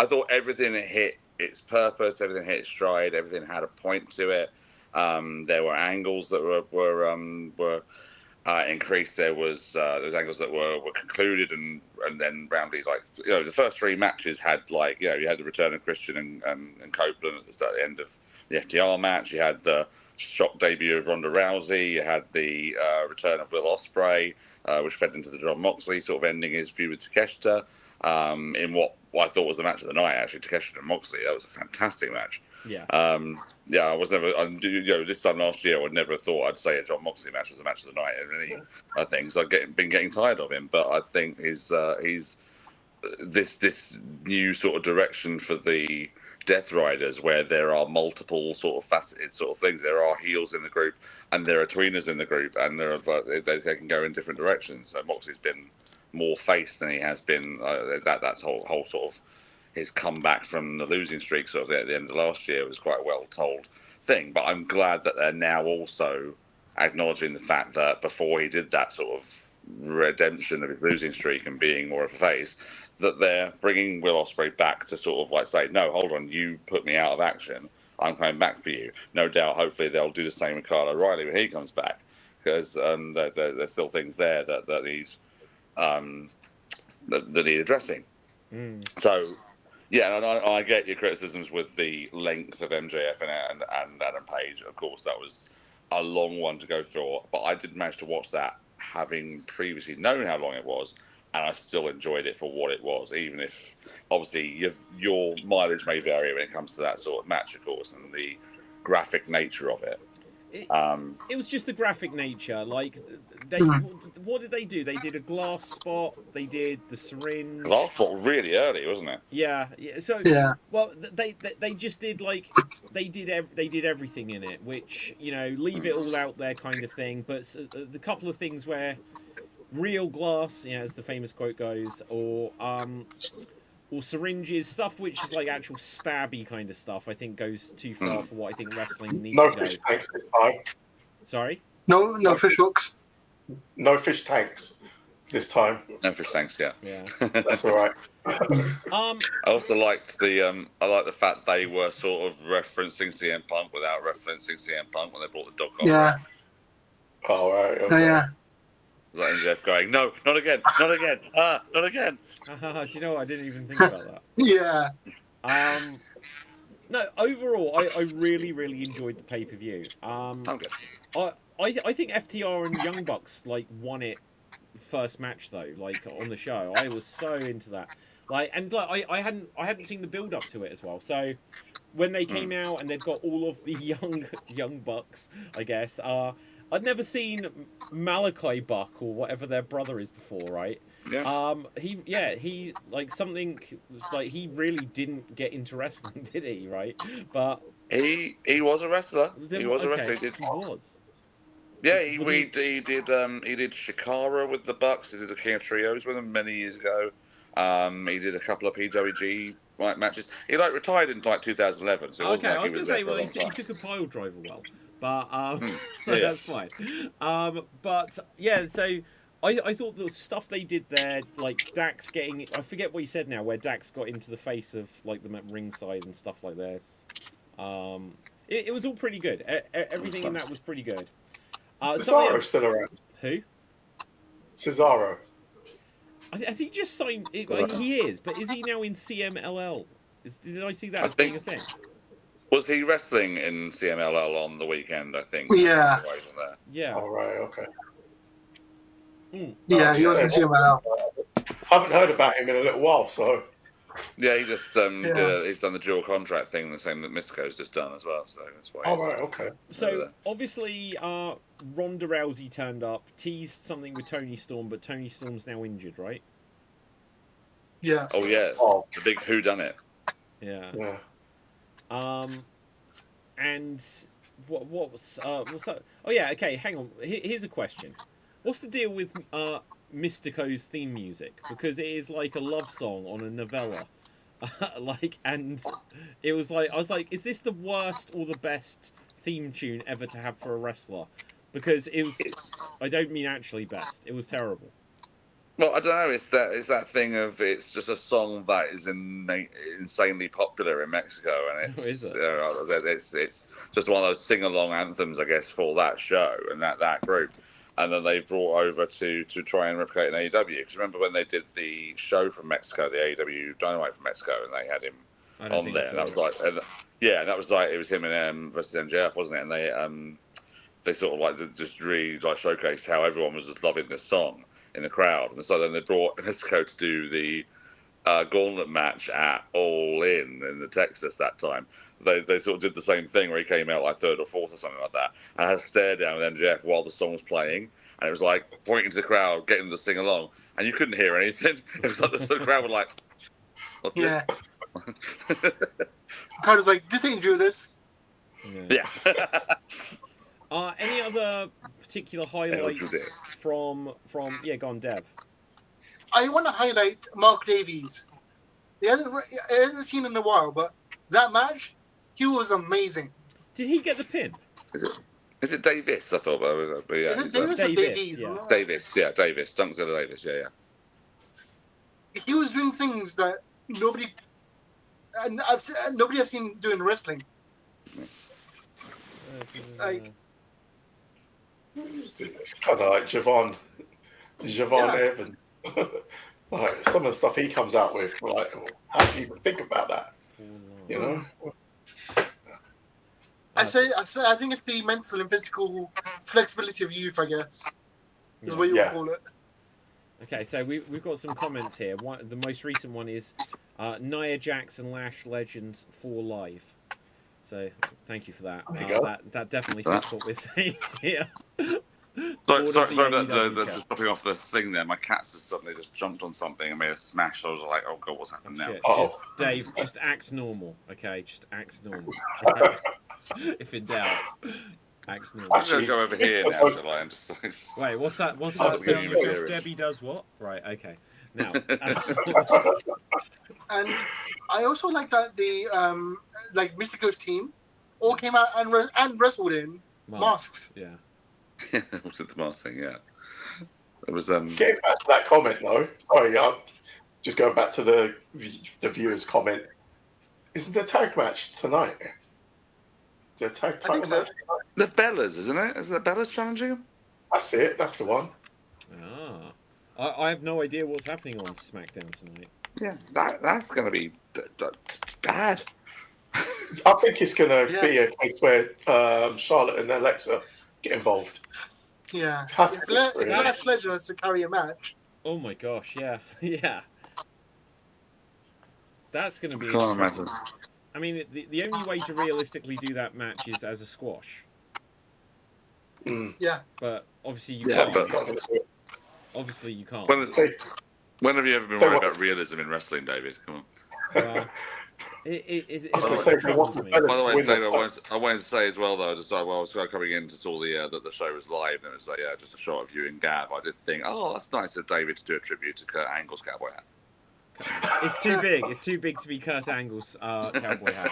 thought everything hit its purpose. Everything hit its stride. Everything had a point to it. There were angles that were increased. There was angles that were concluded and then roundly, like, the first 3 matches had, like, you had the return of Christian and Copeland at the end of the FTR match. You had the shock debut of Ronda Rousey. You had the return of Will Ospreay, which fed into the Jon Moxley, sort of ending his feud with Takeshita. In what I thought was the match of the night, actually, Takeshita and Moxley. That was a fantastic match. Yeah. I was never. This time last year, I would never have thought I'd say a Jon Moxley match was the match of the night. I think so. I've been getting tired of him, but I think he's this new sort of direction for the Death Riders, where there are multiple sort of faceted sort of things. There are heels in the group, and there are tweeners in the group, and they can go in different directions. So Moxley's been more face than he has been. That's whole sort of his comeback from the losing streak sort of at the end of last year was quite a well told thing. But I'm glad that they're now also acknowledging the fact that before he did that sort of redemption of his losing streak and being more of a face, that they're bringing Will Ospreay back to sort of like say, no, hold on, you put me out of action, I'm coming back for you. No doubt, hopefully they'll do the same with Kyle O'Reilly when he comes back, because there's still things there that need addressing. So, yeah, and I get your criticisms with the length of MJF and Adam Page. Of course, that was a long one to go through, but I did manage to watch that having previously known how long it was, and I still enjoyed it for what it was, even if, obviously, your mileage may vary when it comes to that sort of match, of course, and the graphic nature of it. It was just the graphic nature. Like, what did they do? They did a glass spot. They did the syringe. Glass spot really early, wasn't it? Yeah. So well, they just did like they did everything in it, which leave it all out there kind of thing. But the couple of things where real glass, as the famous quote goes, or syringes, stuff which is like actual stabby kind of stuff, I think goes too far for what I think wrestling needs to go. No fish tanks this time. Sorry? No fish hooks. No fish tanks this time. No fish tanks, yeah. That's all right. I also liked the fact they were sort of referencing CM Punk without referencing CM Punk when they brought the dog on. Yeah. All right. Okay. Oh, yeah. Like MJF going, no, not again, not again, not again. Do you know what? I didn't even think about that. Yeah. No, overall, I really, really enjoyed the pay-per-view. Okay. I think FTR and Young Bucks won it first match though, on the show. I was so into that. I hadn't seen the build up to it as well. So when they came out and they'd got all of the young Bucks, I guess, I'd never seen Malachi Buck or whatever their brother is before, right? Yeah. He something was he really didn't get into wrestling, did he? Right? But he was a wrestler. He was a wrestler. He was. Yeah, he did Shikara with the Bucks. He did the King of Trios with them many years ago. He did a couple of PWG matches. He retired in 2011. So it wasn't I was going to say, well, he took a pile driver well, but so that's fine. But yeah, so I thought the stuff they did there, Dax getting, I forget what he said now, where Dax got into the face of the ringside and stuff like this. It was all pretty good. Everything in that was pretty good. Cesaro's still around. Who? Cesaro. Has he just signed? He is, but is he now in CMLL? Did I see that as being a thing? Was he wrestling in CMLL on the weekend? I think. Yeah. Yeah. All right. Okay. Yeah, he was in CMLL. I haven't heard about him in a little while, so. Yeah, he just he's done the dual contract thing, the same that Mystico's just done as well. So that's why. Okay. So obviously, Ronda Rousey turned up, teased something with Tony Storm, but Tony Storm's now injured, right? Yeah. Oh yeah. The big whodunit. Yeah. And what's that? Oh yeah. Okay. Hang on. Here's a question. What's the deal with Mystico's theme music? Because it is like a love song on a novella. Like, and it was like, I was like, is this the worst or the best theme tune ever to have for a wrestler? Because it was, I don't mean actually best. It was terrible. Well, I don't know. It's that thing of it's just a song that is insanely popular in Mexico, and Oh, is it? It's just one of those sing along anthems, I guess, for that show and that group. And then they brought over to try and replicate an AEW. Because remember when they did the show from Mexico, the AEW Dynamite from Mexico, and they had him on there. And that was like, that was like it was him and versus MJF, wasn't it? And they sort of like just really like showcased how everyone was just loving this song in the crowd. And so then they brought Mexico to do the gauntlet match at All In the Texas that time. They sort of did the same thing where he came out like third or fourth or something like that, and had a stare down with MJF while the song was playing, and it was like pointing to the crowd, getting them to sing along, and you couldn't hear anything. It was like the crowd was like, "What's yeah. Kind of like, this ain't Judas. Yeah. Any other particular highlights from go on, Dev. I want to highlight Mark Davies. I haven't seen him in a while, but that match, he was amazing. Did he get the pin? Is it Davis? I thought, but yeah, Is it Davis or Davies? Yeah. Davis, yeah, Davis, Dunkzilla Davis, yeah. He was doing things that nobody I've seen doing wrestling. Like, it's kind of like Javon Evans. Like some of the stuff he comes out with, like, how do you even think about that? You know. I think it's the mental and physical flexibility of youth, I guess, is what you would call it. Okay, so we've got some comments here. The most recent one is Nia Jax and Lash Legends for live. So thank you for that. That definitely fits what we're saying here. Sorry about just dropping off the thing there. My cats just suddenly just jumped on something and made a smash. So I was like, oh god, what's happened now? Dave, just act normal, okay? Just act normal. If in doubt, act normal. I'm gonna go over here now. Wait, what's that? What's that sound effect? Debbie does what? Right, okay. Now, and I also like that the Mystico's team all came out and wrestled in masks. Yeah. Was it the mask thing? Yeah. It was Getting back to that comment though. Sorry, just going back to the viewer's comment. Isn't the tag match tonight? Is there a tag title match? The Bellas, isn't it? Is the Bellas challenging them? That's it. That's the one. I have no idea what's happening on SmackDown tonight. Yeah, that's going to be bad. I think it's going to be a case where Charlotte and Alexa get involved. Yeah. If Lash Legend has to carry a match. Oh my gosh, yeah. Yeah. That's going to be... I mean, the only way to realistically do that match is as a squash. Yeah. But obviously you can't. Obviously you can't. When have you ever been worried about realism in wrestling, David? Come on. Well, it's by the way, David, I wanted to say as well, though, while I was coming in to saw that the show was live, and it was just a shot of you and Gav. I did think, that's nice of David to do a tribute to Kurt Angle's cowboy hat. It's too big. It's too big to be Kurt Angle's cowboy hat.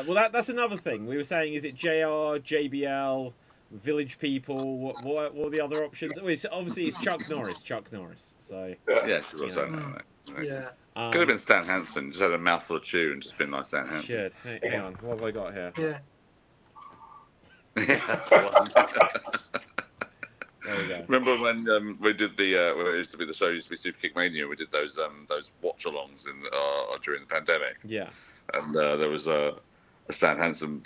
Well, that's another thing. We were saying, is it JR, JBL, Village People? What are the other options? Oh, it's Chuck Norris. Chuck Norris. So yes, it was. Yeah. Could have been Stan Hansen. Just had a mouthful of chew and just been like Stan Hansen. Should. Hang on. What have I got here? Yeah. That's the one. There we go. Remember when we did when it used to be the show used to be Super Kick Mania? We did those watch-alongs during the pandemic. Yeah. And there was a Stan Hansen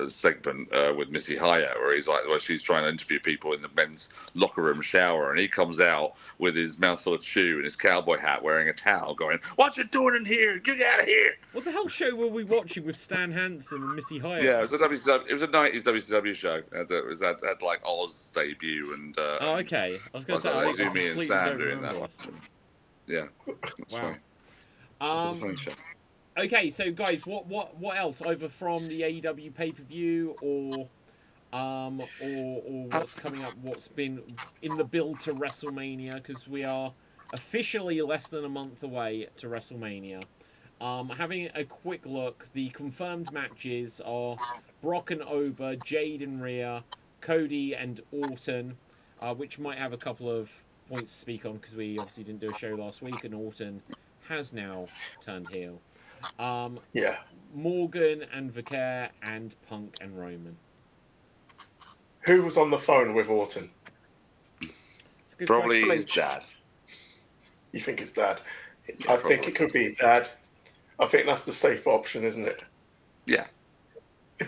segment with Missy Hyatt where he's like, she's trying to interview people in the men's locker room shower, and he comes out with his mouthful of chew and his cowboy hat, wearing a towel, going, "What you doing in here? Get out of here!" What the hell show were we watching with Stan Hansen and Missy Hyatt? Yeah, it was a 90s WCW show. It had like Oz debut and. Okay. I was going to say, I Izumi and Stan doing that. Yeah. Wow. It was a funny show. Okay, so guys, what else, either from the AEW pay-per-view or what's coming up, what's been in the build to WrestleMania, because we are officially less than a month away to WrestleMania. Having a quick look, the confirmed matches are Brock and Oba, Jade and Rhea, Cody and Orton, which might have a couple of points to speak on because we obviously didn't do a show last week, and Orton has now turned heel. Yeah. Morgan and Vicaire, and Punk and Roman. Who was on the phone with Orton? It's a good Probably question. his dad. You think it's Dad? Yeah, I think it could be Dad. I think that's the safe option, isn't it? Yeah.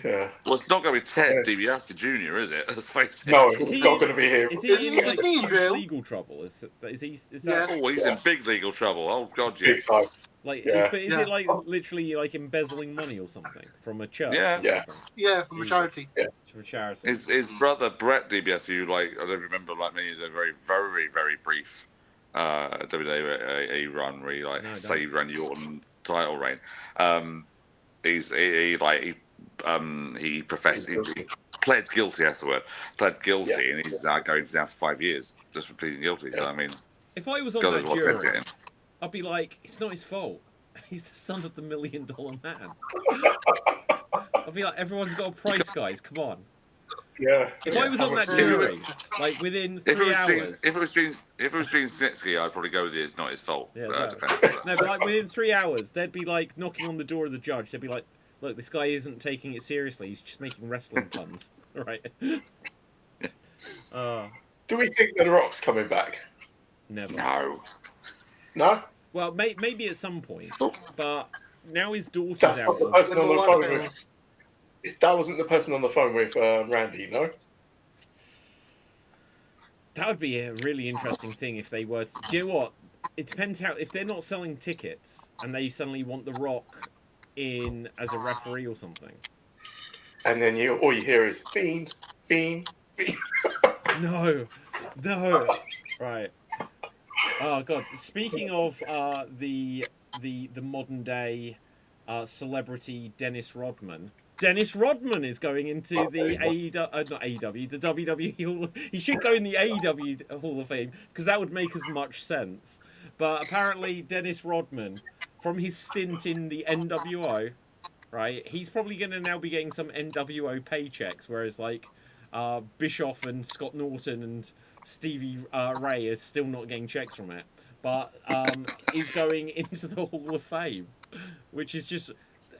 Yeah. Well, it's not going to be Ted Yeah. DiBiase Jr., is it? Let's face it. No, Is it's he- not going to be here. Is Is he he in like in huge jail? legal trouble? Is he? Is Yeah. that Oh, he's in big legal trouble. Oh, God, Big yes. time. like? Yeah. But is Yeah. it like literally like embezzling money or something from a church? Yeah. Or Yeah. something? Yeah, from a charity. From a charity. His brother, Brett DiBiase, who, like, I don't remember, like me, is a very, very, very brief WWE run where he, like, No, I don't. saved Randy Orton title reign. He professed, he pled guilty, that's the word, pled guilty, Yeah. and he's now going down for 5 years just for pleading guilty. So, I mean, If I was on God that knows what Ted's jury, getting. I'd be like, it's not his fault. He's the son of the $1 million man. I'd be like, everyone's got a price, guys. Come on. Yeah. If I was on that much- jury, like within 3 hours. If it was Gene Snitsky, I'd probably go with it's not his fault. Yeah, Defense. No, but like within 3 hours, they'd be like knocking on the door of the judge. They'd be like, "Look, this guy isn't taking it seriously. He's just making wrestling puns." All right. Do we think that The Rock's coming back? Never. No. No? Well, maybe at some point, but now his daughter's That's out. not the of- person on Number the one phone thing. with... That wasn't the person on the phone with Randy, no? That would be a really interesting thing if they were. Do you know what? It depends how. If they're not selling tickets and they suddenly want The Rock in as a referee or something. And then all you hear is Fiend, Fiend, Fiend. No. Right. Oh god. Speaking of the modern day celebrity Dennis Rodman. Dennis Rodman is going into the AEW, not AEW, the WWE Hall. He should go in the AEW Hall of Fame because that would make as much sense. But apparently, Dennis Rodman, from his stint in the NWO, right, he's probably going to now be getting some NWO paychecks, whereas like Bischoff and Scott Norton and Stevie Ray is still not getting checks from it. But he's going into the Hall of Fame, which is just.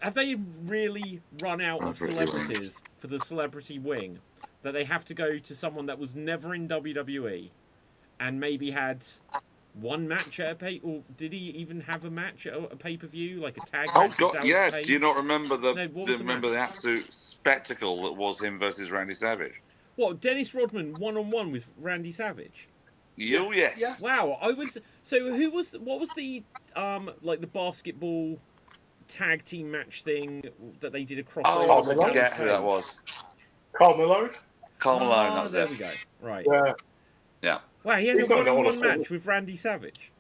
Have they really run out of celebrities for the celebrity wing that they have to go to someone that was never in WWE and maybe had one match at a pay? Or did he even have a match at a pay-per-view, like a tag Oh match? with God, Dallas yeah. Page? Do you not remember No, what was the remember the absolute spectacle that was him versus Randy Savage? What, Dennis Rodman one-on-one with Randy Savage? You yes. Yeah. Wow, I was so. What was the like the basketball tag team match thing that they did across? Oh, Oh, I Dallas forget who that was. Carl Malone? Carl Malone, that was there it. we go. Right. Yeah. Yeah. Wow, he has He's a not in the Hall of one-on-one Fame. match with Randy Savage.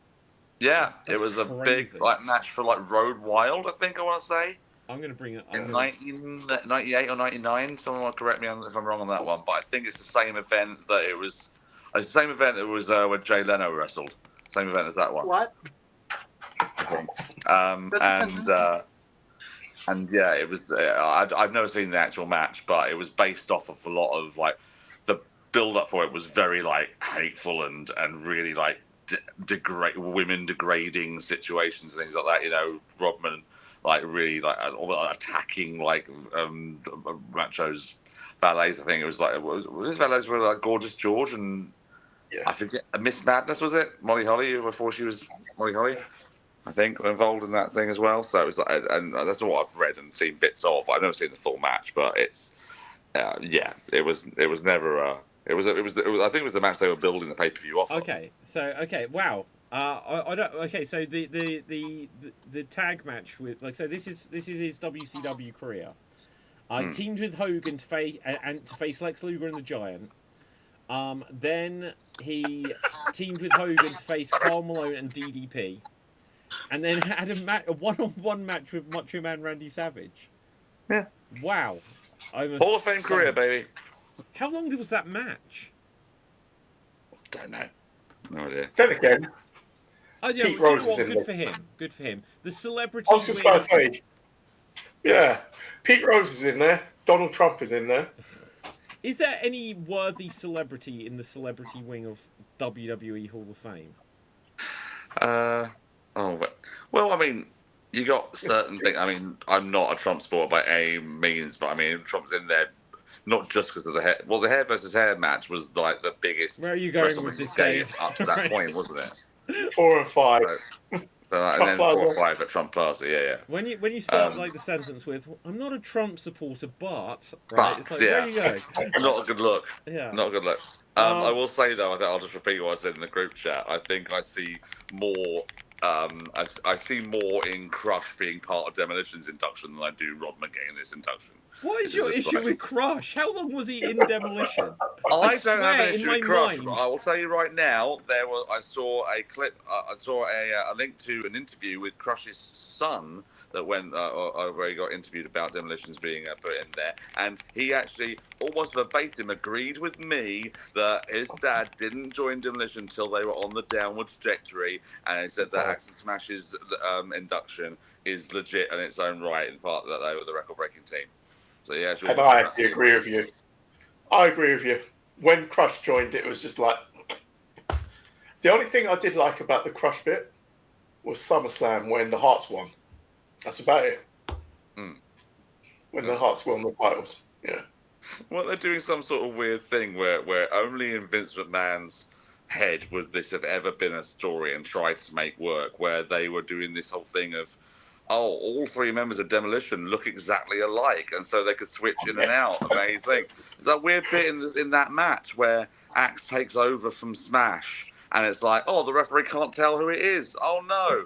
Yeah, That's it was a crazy. big like match for like Road Wild, I think I want to say. I'm gonna bring it. In 1998 or 99, someone will correct me if I'm wrong on that one, but I think it's the same event that it was. It's the same event that was when Jay Leno wrestled. Same event as that one. What? I think. That's a And yeah, it was. I've never seen the actual match, but it was based off of a lot of like the build up for it was very like hateful and really like women degrading situations and things like that. You know, Rodman like really like attacking like Macho's valets. I think it was like his valets were like Gorgeous George and I forget Miss Madness, was it Molly Holly before she was Molly Holly? I think were involved in that thing as well. So it was like, and that's what I've read and seen bits of. I've never seen the full match, but it's it was never it was I think it was the match they were building the pay-per-view off. Okay, so wow. I don't. Okay, so the tag match with like so this is his WCW career. Teamed with Hogan to face Lex Luger and the Giant. Then he teamed with Hogan to face Karl Malone and DDP. And then had a one-on-one match with Macho Man Randy Savage. Yeah. Wow. Hall of Fame career, baby. How long was that match? Don't know. No idea. Then again, Oh yeah, Pete well, Rose you know is what? in Good there. for him. Good for him. The celebrity. I was just about to say, yeah, Pete Rose is in there. Donald Trump is in there. Is there any worthy celebrity in the celebrity wing of WWE Hall of Fame? Well, I mean, you got certain things. I mean, I'm not a Trump supporter by any means, but I mean, Trump's in there not just because of the hair. Well, the hair versus hair match was like the biggest Where are you going with WrestleMania this, game Dave? up to that point, wasn't it? 4 and 5. And then 4 or 5 at Trump Plaza, yeah. When you start like the sentence with "I'm not a Trump supporter, but," right? But, It's like, yeah. where are you going? Not a good look. Yeah. Not a good look. I will say though, I think I'll just repeat what I said in the group chat. I think I see more. I see more in Crush being part of Demolition's induction than I do Rod McGee in this induction. What is This your is just issue like- with Crush? How long was he in Demolition? I don't have swear, an in issue my with Crush. mind- I will tell you right now. I saw a clip. I saw a link to an interview with Crush's son that went where he got interviewed about Demolitions being put in there, and he actually almost verbatim agreed with me that his dad didn't join Demolition until they were on the downward trajectory, and he said that Axe and Smash's induction is legit in its own right, in part that they were the record-breaking team. So yeah, And I actually agree with you. I agree with you. When Crush joined, it was just like... The only thing I did like about the Crush bit was SummerSlam when the Hearts won. That's about it. When the Hearts won the titles. Yeah. Well, they're doing some sort of weird thing where only in Vince McMahon's head would this have ever been a story and tried to make work, where they were doing this whole thing of, all 3 members of Demolition look exactly alike, and so they could switch in and out. Amazing. There's that weird bit in that match where Axe takes over from Smash, and it's like, the referee can't tell who it is. Oh no.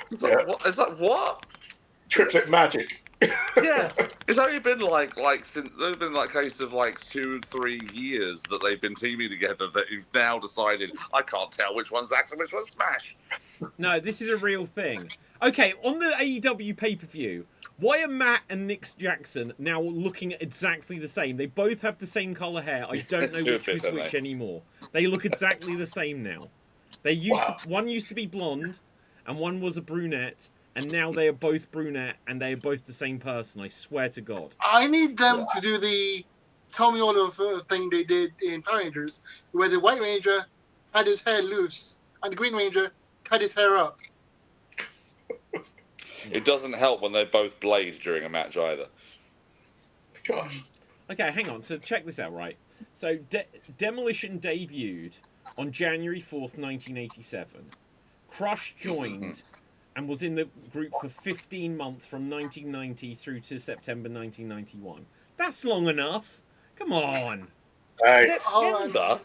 It's like, what? It's like, what? Triplet magic. Yeah, it's only been since there's been a case of 2-3 years that they've been teaming together that you've now decided I can't tell which one's Axe and which one's Smash. No, this is a real thing. Okay, on the AEW pay-per-view, why are Matt and Nick Jackson now looking exactly the same? They both have the same colour hair. I don't know which is which anymore. They look exactly the same now. One used to be blonde, and one was a brunette, and now they are both brunette, and they are both the same person. I swear to God. I need them to do the Tell Me All of thing they did in Power Rangers, where the White Ranger had his hair loose, and the Green Ranger had his hair up. It doesn't help when they both blade during a match either. Gosh. Okay, hang on. So check this out, right? So Demolition debuted on January 4th, 1987. Crush joined and was in the group for 15 months from 1990 through to September 1991. That's long enough. Come on. Hey, September?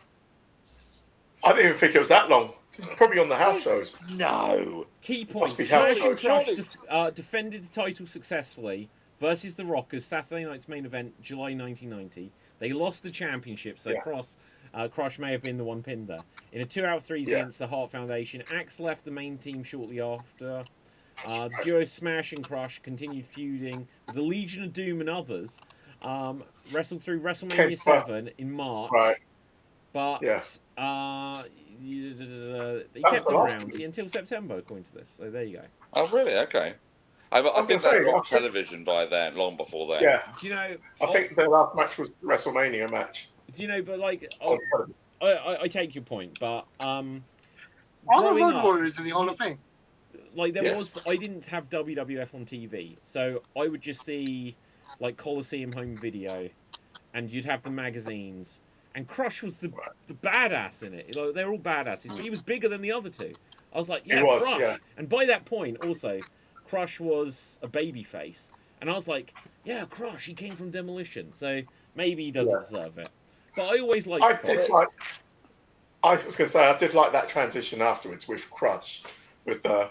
I didn't even think it was that long. It's probably on the house shows. No. Key points. be house Smash and shows. Crush defended the title successfully versus the Rockers, Saturday night's main event, July 1990. They lost the championship, so Crush may have been the one pinned there. In a 2-out-3 against the Hart Foundation, Axe left the main team shortly after. The duo Smash and Crush continued feuding with the Legion of Doom and others. Wrestled through WrestleMania 7 in March. Right. But they kept them around until September, according to this. So there you go. Oh, really? Okay. I think they were on television by then, long before then. Yeah. Do you know? I think their last match was WrestleMania match. Do you know? But I take your point, but All the growing Road up, Warriors in the Hall of Fame. I didn't have WWF on TV, so I would just see Coliseum home video, and you'd have the magazines. And Crush was the badass in it. They're all badasses, but he was bigger than the other two. I was like, Crush. Yeah. And by that point, also, Crush was a baby face. And I was like, yeah, Crush, he came from Demolition. So maybe he doesn't deserve it. But I always liked Crush. I was going to say, I did like that transition afterwards with Crush. And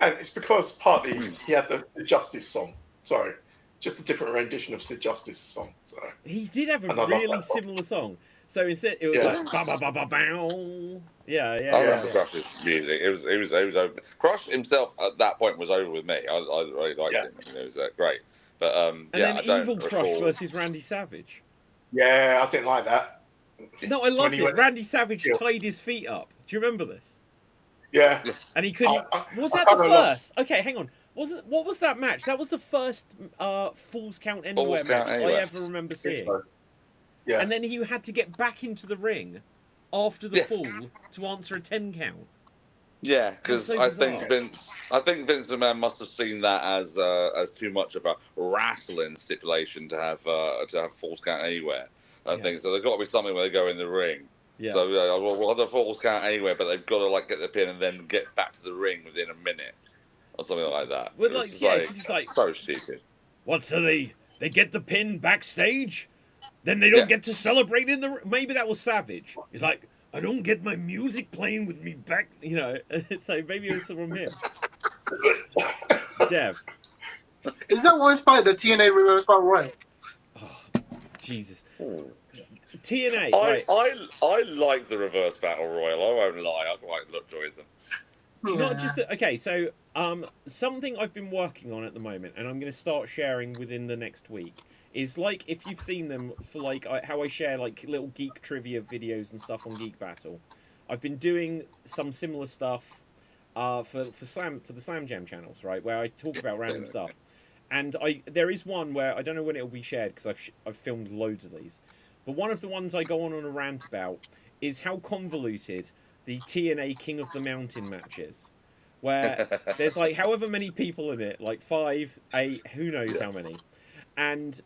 it's because partly he had the Justice song. Sorry. Just a different rendition of Sid Justice's song. So. He did have a really similar song. So instead, it was ba ba ba ba bow. Yeah. I remember Crush's music. It was over. Crush himself at that point was over with me. I really liked him. It was great. But and then Evil Crush versus Randy Savage. Yeah, I didn't like that. No, I loved it. went- Randy Savage Yeah. tied his feet up. Do you remember this? Yeah. And he couldn't. Was that the first? Okay, hang on. What was that match? That was the first Falls Count Anywhere match I ever remember seeing. So. Yeah. And then he had to get back into the ring after the fall to answer a 10 count. Yeah, because so I bizarre. think Vince McMahon must have seen that as too much of a wrestling stipulation to have Falls Count Anywhere. I think so. There's got to be something where they go in the ring. Yeah. So we'll have the Falls Count Anywhere, but they've got to like get the pin and then get back to the ring within a minute or something like that. Well, like, It's yeah, 'cause it's like, so stupid. what? So they get the pin backstage, then they don't get to celebrate in the. Maybe that was Savage. He's like, I don't get my music playing with me back. You know, so maybe it was from him. Dev. Is that what inspired the TNA Reverse Battle Royal? Oh, Jesus. TNA. I Right. like the Reverse Battle Royal. I won't lie. I quite enjoyed them. Not just okay. So something I've been working on at the moment, and I'm going to start sharing within the next week, is like if you've seen them for like how I share like little geek trivia videos and stuff on Geek Battle. I've been doing some similar stuff for the Slam Jam channels, right, where I talk about random stuff. And there is one where I don't know when it'll be shared because I've filmed loads of these, but one of the ones I go on a rant about is how convoluted the TNA King of the Mountain match is, where there's like however many people in it, like 5, 8, who knows how many, and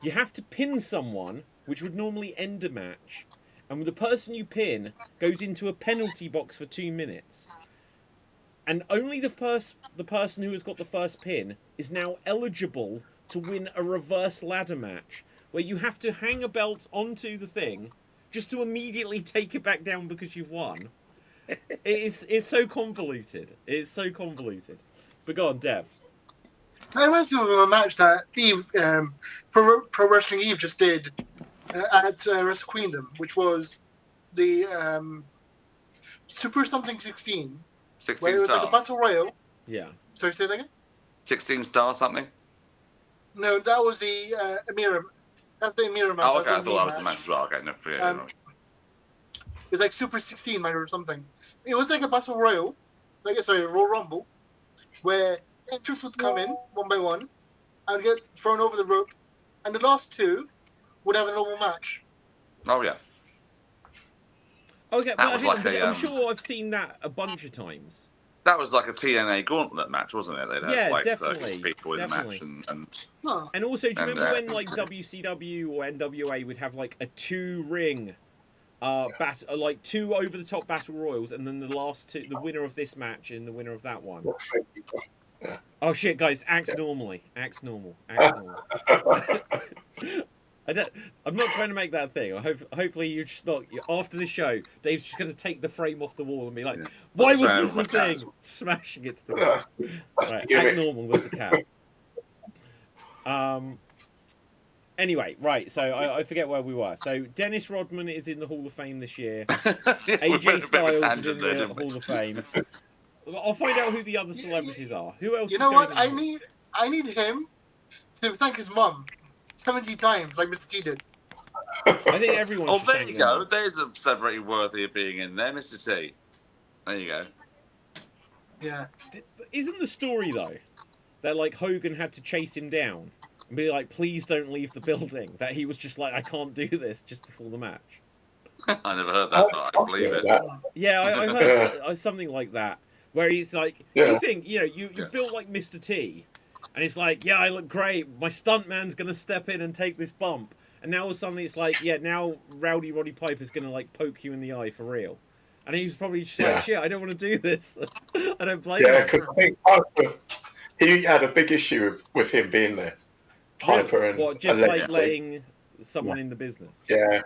you have to pin someone, which would normally end a match, and the person you pin goes into a penalty box for 2 minutes. And only the person who has got the first pin is now eligible to win a reverse ladder match, where you have to hang a belt onto the thing just to immediately take it back down because you've won. It's so convoluted. It's so convoluted. But go on, Dev. I reminds me of a match that Eve, Pro Wrestling Eve just did at Wrestle Queendom, which was the Super Something 16. 16 where it was star. like a battle royal. Yeah. Sorry, say that again? 16 star something? No, that was the Amira. That's the Amira match. Oh, okay. I That's thought that was the Eve match as well. Okay, no, forget it. It's like Super 16 match or something. It was like a battle royal, Royal Rumble, where entrants would come in one by one and get thrown over the rope, and the last two would have a normal match. Oh, yeah. Okay, That but was like I'm sure I've seen that a bunch of times. That was like a TNA gauntlet match, wasn't it? They'd have like definitely, 30 people in the match. And Huh. And also, do you And, remember when like WCW or NWA would have like a 2-ring like 2 over the top battle royals, and then the last 2, the winner of this match and the winner of that one. Oh shit, guys! Act normally. Act normal. Act normal. I'm not trying to make that a thing. Hopefully you're just not. After the show, Dave's just going to take the frame off the wall and be like, "Why was this a thing?" Smashing it to the ground. Right, act normal. There's a cat. Anyway, right. So I forget where we were. So Dennis Rodman is in the Hall of Fame this year. AJ Styles is in the Hall of Fame. I'll find out who the other celebrities are. Who else? You know what? I need him to thank his mum 70 times, like Mr. T did. I think everyone. oh, there you go. There's a celebrity worthy of being in there, Mr. T. There you go. Yeah. Isn't the story though that like Hogan had to chase him down and be like, "Please don't leave the building"? That he was just like, "I can't do this" just before the match. I never heard that, but I believe it. Yeah, I heard something like that. Where he's like, you think, you built like Mr. T, and it's like, yeah, I look great. My stuntman's gonna step in and take this bump, and now all of a sudden it's like, yeah, now Rowdy Roddy Piper's gonna like poke you in the eye for real, and he was probably just like, shit, I don't want to do this. I don't blame him. Yeah, because I think Piper, he had a big issue with him being there. Piper and what, just like letting someone in the business. Yeah,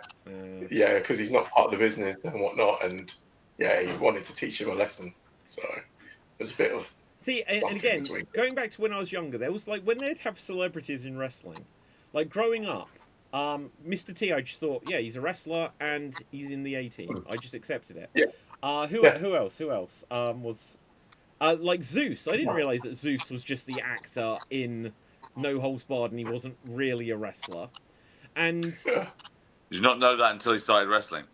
because he's not part of the business and whatnot, and yeah, he wanted to teach him a lesson. So there's a bit of and again, going back to when I was younger, there was like when they'd have celebrities in wrestling, like growing up, Mr. T, I just thought, yeah, he's a wrestler and he's in the A-Team. I just accepted it. Yeah. Who else? Was like Zeus? I didn't realize that Zeus was just the actor in No Holds Barred and he wasn't really a wrestler. And Did you not know that until he started wrestling?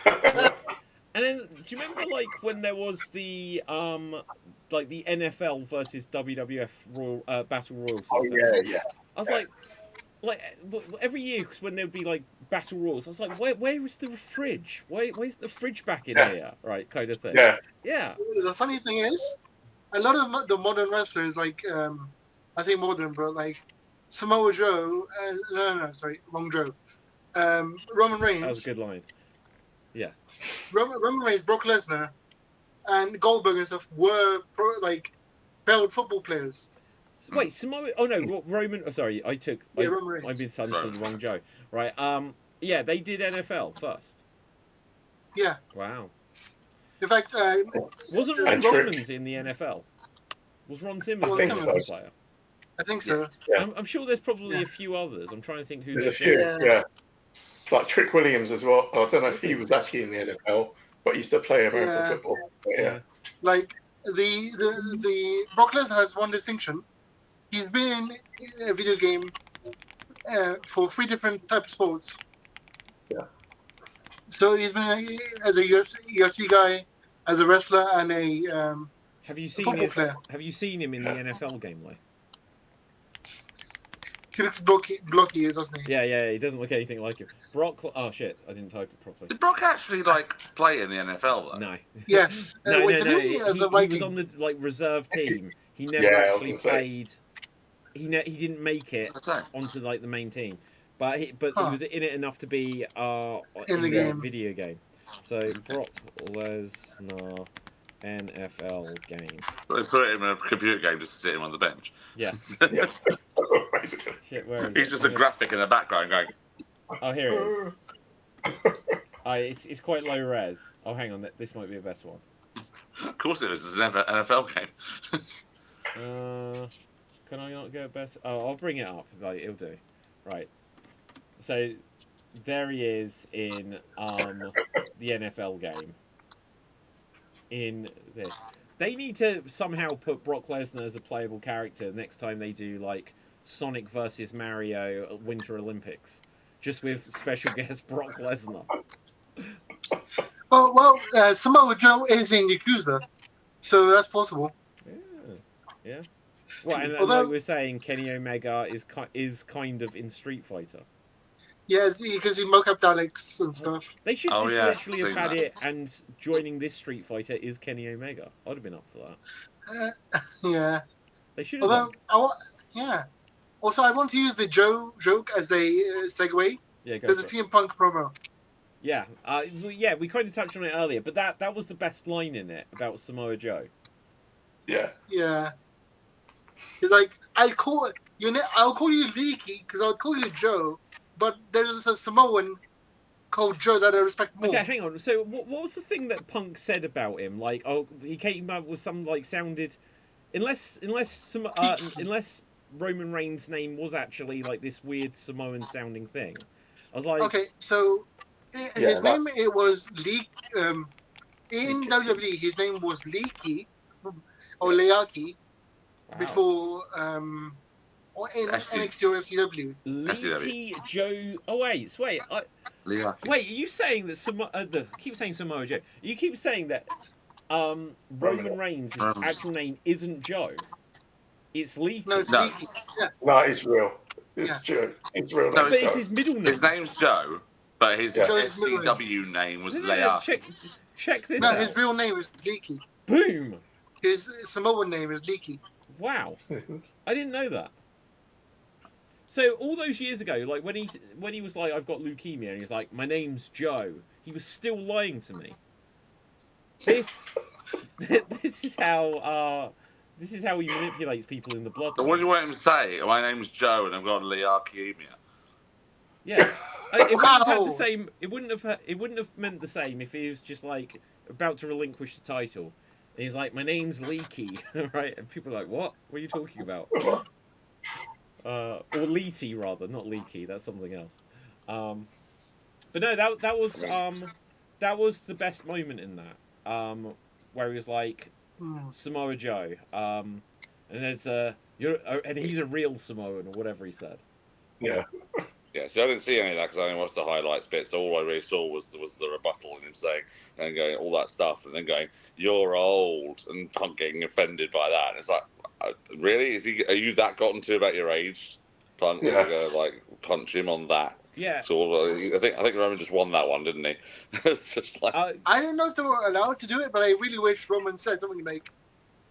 And then, do you remember like when there was the like the NFL versus WWF Royal Battle Royal? Oh Sort of thing? yeah. I was like every year, because when there would be like battle royals, I was like, where is the fridge? Where's the fridge back in here? Right, kind of thing. Yeah. The funny thing is, a lot of the modern wrestlers, like I say modern, but like Samoa Joe, no, sorry, wrong Joe. Roman Reigns. That was a good line. Yeah. Roman Reigns, Brock Lesnar, and Goldberg and stuff were failed football players. Wait, Samoa? Oh no, Roman. Oh, sorry, I've been misunderstood the wrong Joe. Right. Yeah, they did NFL first. Yeah. Wow. In fact, wasn't Ron Simmons in the NFL? Was Ron Simmons a NFL player? I think so. Yeah. I'm sure there's probably a few others. I'm trying to think who. There's a few. Yeah. Like Trick Williams as well. I don't know if he was actually in the NFL, but he used to play American football. Yeah. Like the Brock Lesnar has one distinction. He's been in a video game for 3 different types of sports. Yeah. So he's been as a UFC guy, as a wrestler, and a Have you seen football player. Have you seen him in the NFL game though? He looks blocky, doesn't he? Yeah, he doesn't look anything like him. Brock. Oh shit, I didn't type it properly. Did Brock actually play in the NFL though? No. Yes. No. He was on the reserve team. He never actually played. He didn't make it onto the main team, but he was in it enough to be in the game. Video game. So Brock Lesnar NFL game. They put him in a computer game just to sit him on the bench. Yeah. Basically. Shit, where is He's just a graphic in the background going. Oh, here it is. It's quite low res. Oh, hang on. This might be a better one. Of course it is. It's an NFL game. Can I not get better? Oh, I'll bring it up. It'll do. Right. So there he is in the NFL game. In this, they need to somehow put Brock Lesnar as a playable character next time they do Sonic versus Mario Winter Olympics, just with special guest Brock Lesnar. Well, Samoa Joe is in Yakuza, so that's possible. Yeah. Well, and Although, like we were saying, Kenny Omega is kind of in Street Fighter. Yeah, because he mocap Daleks and stuff. They should literally have had it, and joining this Street Fighter is Kenny Omega. I'd have been up for that. Yeah. They should have. Yeah. Also, I want to use the Joe joke as a segue. Yeah, go to the CM Punk promo. Yeah, we kind of touched on it earlier, but that was the best line in it about Samoa Joe. Yeah. Yeah. He's like, I'll call you Leaky because I'll call you Joe, but there's a Samoan called Joe that I respect more. Okay, hang on. So what was the thing that Punk said about him? He came up with some sounded, unless Roman Reigns' name was actually this weird Samoan sounding thing. I was like, okay, so his name it was Leak. In WWE, his name was Leaky or Leaki. Wow. Before or in NXT or FCW. Leaky Joe. Oh wait. Wait, are you saying that keep saying Samoa Joe? You keep saying that Roman Reigns' actual name isn't Joe. It's Leaky. No, it's Leaky. Yeah. No, it's real. It's Joe. It's real. No, but it's his middle name. His name's Joe, but his FCW name was Leaki. Check this. No, out. His real name is Leaky. Boom. His Samoan name is Leaky. Wow, I didn't know that. So all those years ago, when he was like, I've got leukemia, and he was like, my name's Joe, he was still lying to me. This is how he manipulates people in the blood. So what do you want him to say? My name's Joe, and I've got leukemia. Yeah, it wouldn't have had the same. It wouldn't have meant the same if he was just about to relinquish the title. And he's like, my name's Leaky, right? And people are like, what? What are you talking about? Or Leety, rather, not Leaky. That's something else. But no, that was the best moment in that, where he was like, Samoa Joe, and there's and he's a real Samoan or whatever he said. Yeah. Yeah, see, I didn't see any of that because I only watched the highlights bit. So all I really saw was the rebuttal and him saying and going all that stuff, and then going, "You're old," and Punk getting offended by that. And it's like, really? Are you that gotten to about your age, Punk? Yeah. You're gonna like punch him on that? Yeah. So I think Roman just won that one, didn't he? It's just like, I didn't know if they were allowed to do it, but I really wish Roman said something like,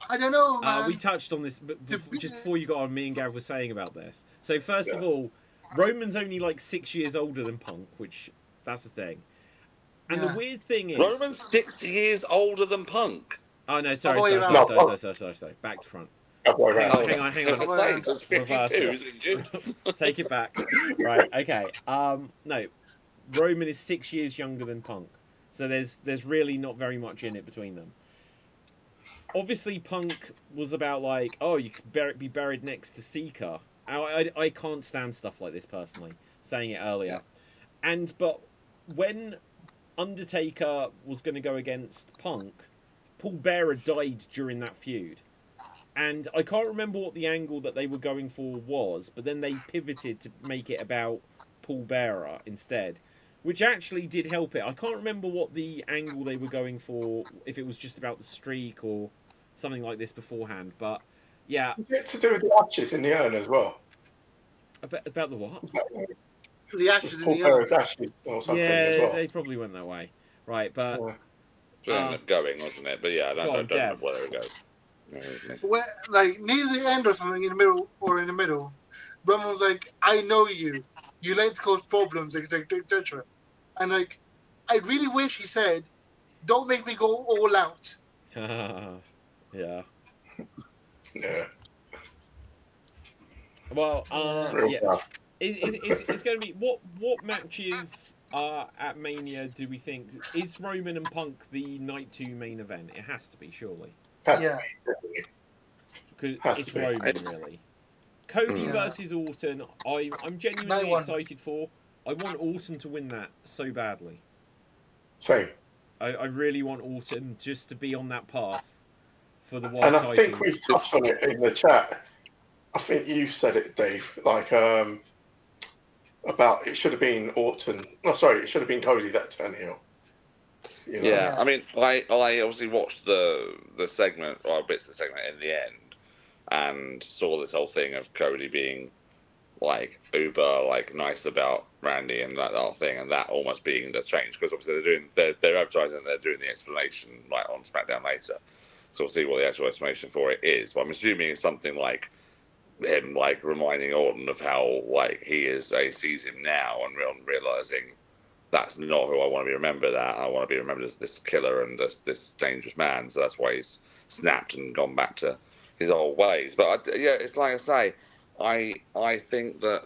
"I don't know, man." We touched on this just before you got on. Me and Gav were saying about this. So first of all, Roman's only like 6 years older than Punk, which that's the thing. And the weird thing is, Roman's 6 years older than Punk. Oh no, sorry. Back to front. Hang on. Reverse. Take it back. Right, okay. No, Roman is 6 years younger than Punk, so there's really not very much in it between them. Obviously, Punk was about like, oh, you could be buried next to Seeker. I can't stand stuff like this personally. Saying it earlier, but when Undertaker was going to go against Punk, Paul Bearer died during that feud. And I can't remember what the angle that they were going for was, but then they pivoted to make it about Paul Bearer instead, which actually did help it. I can't remember what the angle they were going for, if it was just about the streak or something like this beforehand, but yeah. Is it to do with the ashes in the urn as well? About the what? The ashes in the Paul urn. Bearer's ashes or something as well. They probably went that way. Right, but... It ended up going, wasn't it? But yeah, I don't know whether it goes. Where, like near the end or something in the middle, Roman was like, "I know you. You like to cause problems, etc." And like, I really wish he said, "Don't make me go all out." Yeah. Yeah. Well, it's going to be what matches at Mania do we think is Roman and Punk the night 2 main event? It has to be, surely. Because it's Roman, really. Cody versus Orton, I'm genuinely excited for. I want Orton to win that so badly. Same. I really want Orton just to be on that path for the world title. And I think we touched on it in the chat. I think you said it, Dave. Like about it should have been Orton. No, sorry, it should have been Cody that turned heel. You know? Yeah, I mean, I obviously watched the segment or bits of the segment in the end, and saw this whole thing of Cody being like uber like nice about Randy and that whole thing, and that almost being the change because obviously they're advertising and they're doing the explanation like on SmackDown later, so we'll see what the actual explanation for it is. But I'm assuming it's something like him like reminding Orton of how like he sees him now and realizing that's not who I want to be remembered at. I want to be remembered as this killer and this dangerous man. So that's why he's snapped and gone back to his old ways. But it's like I say, I think that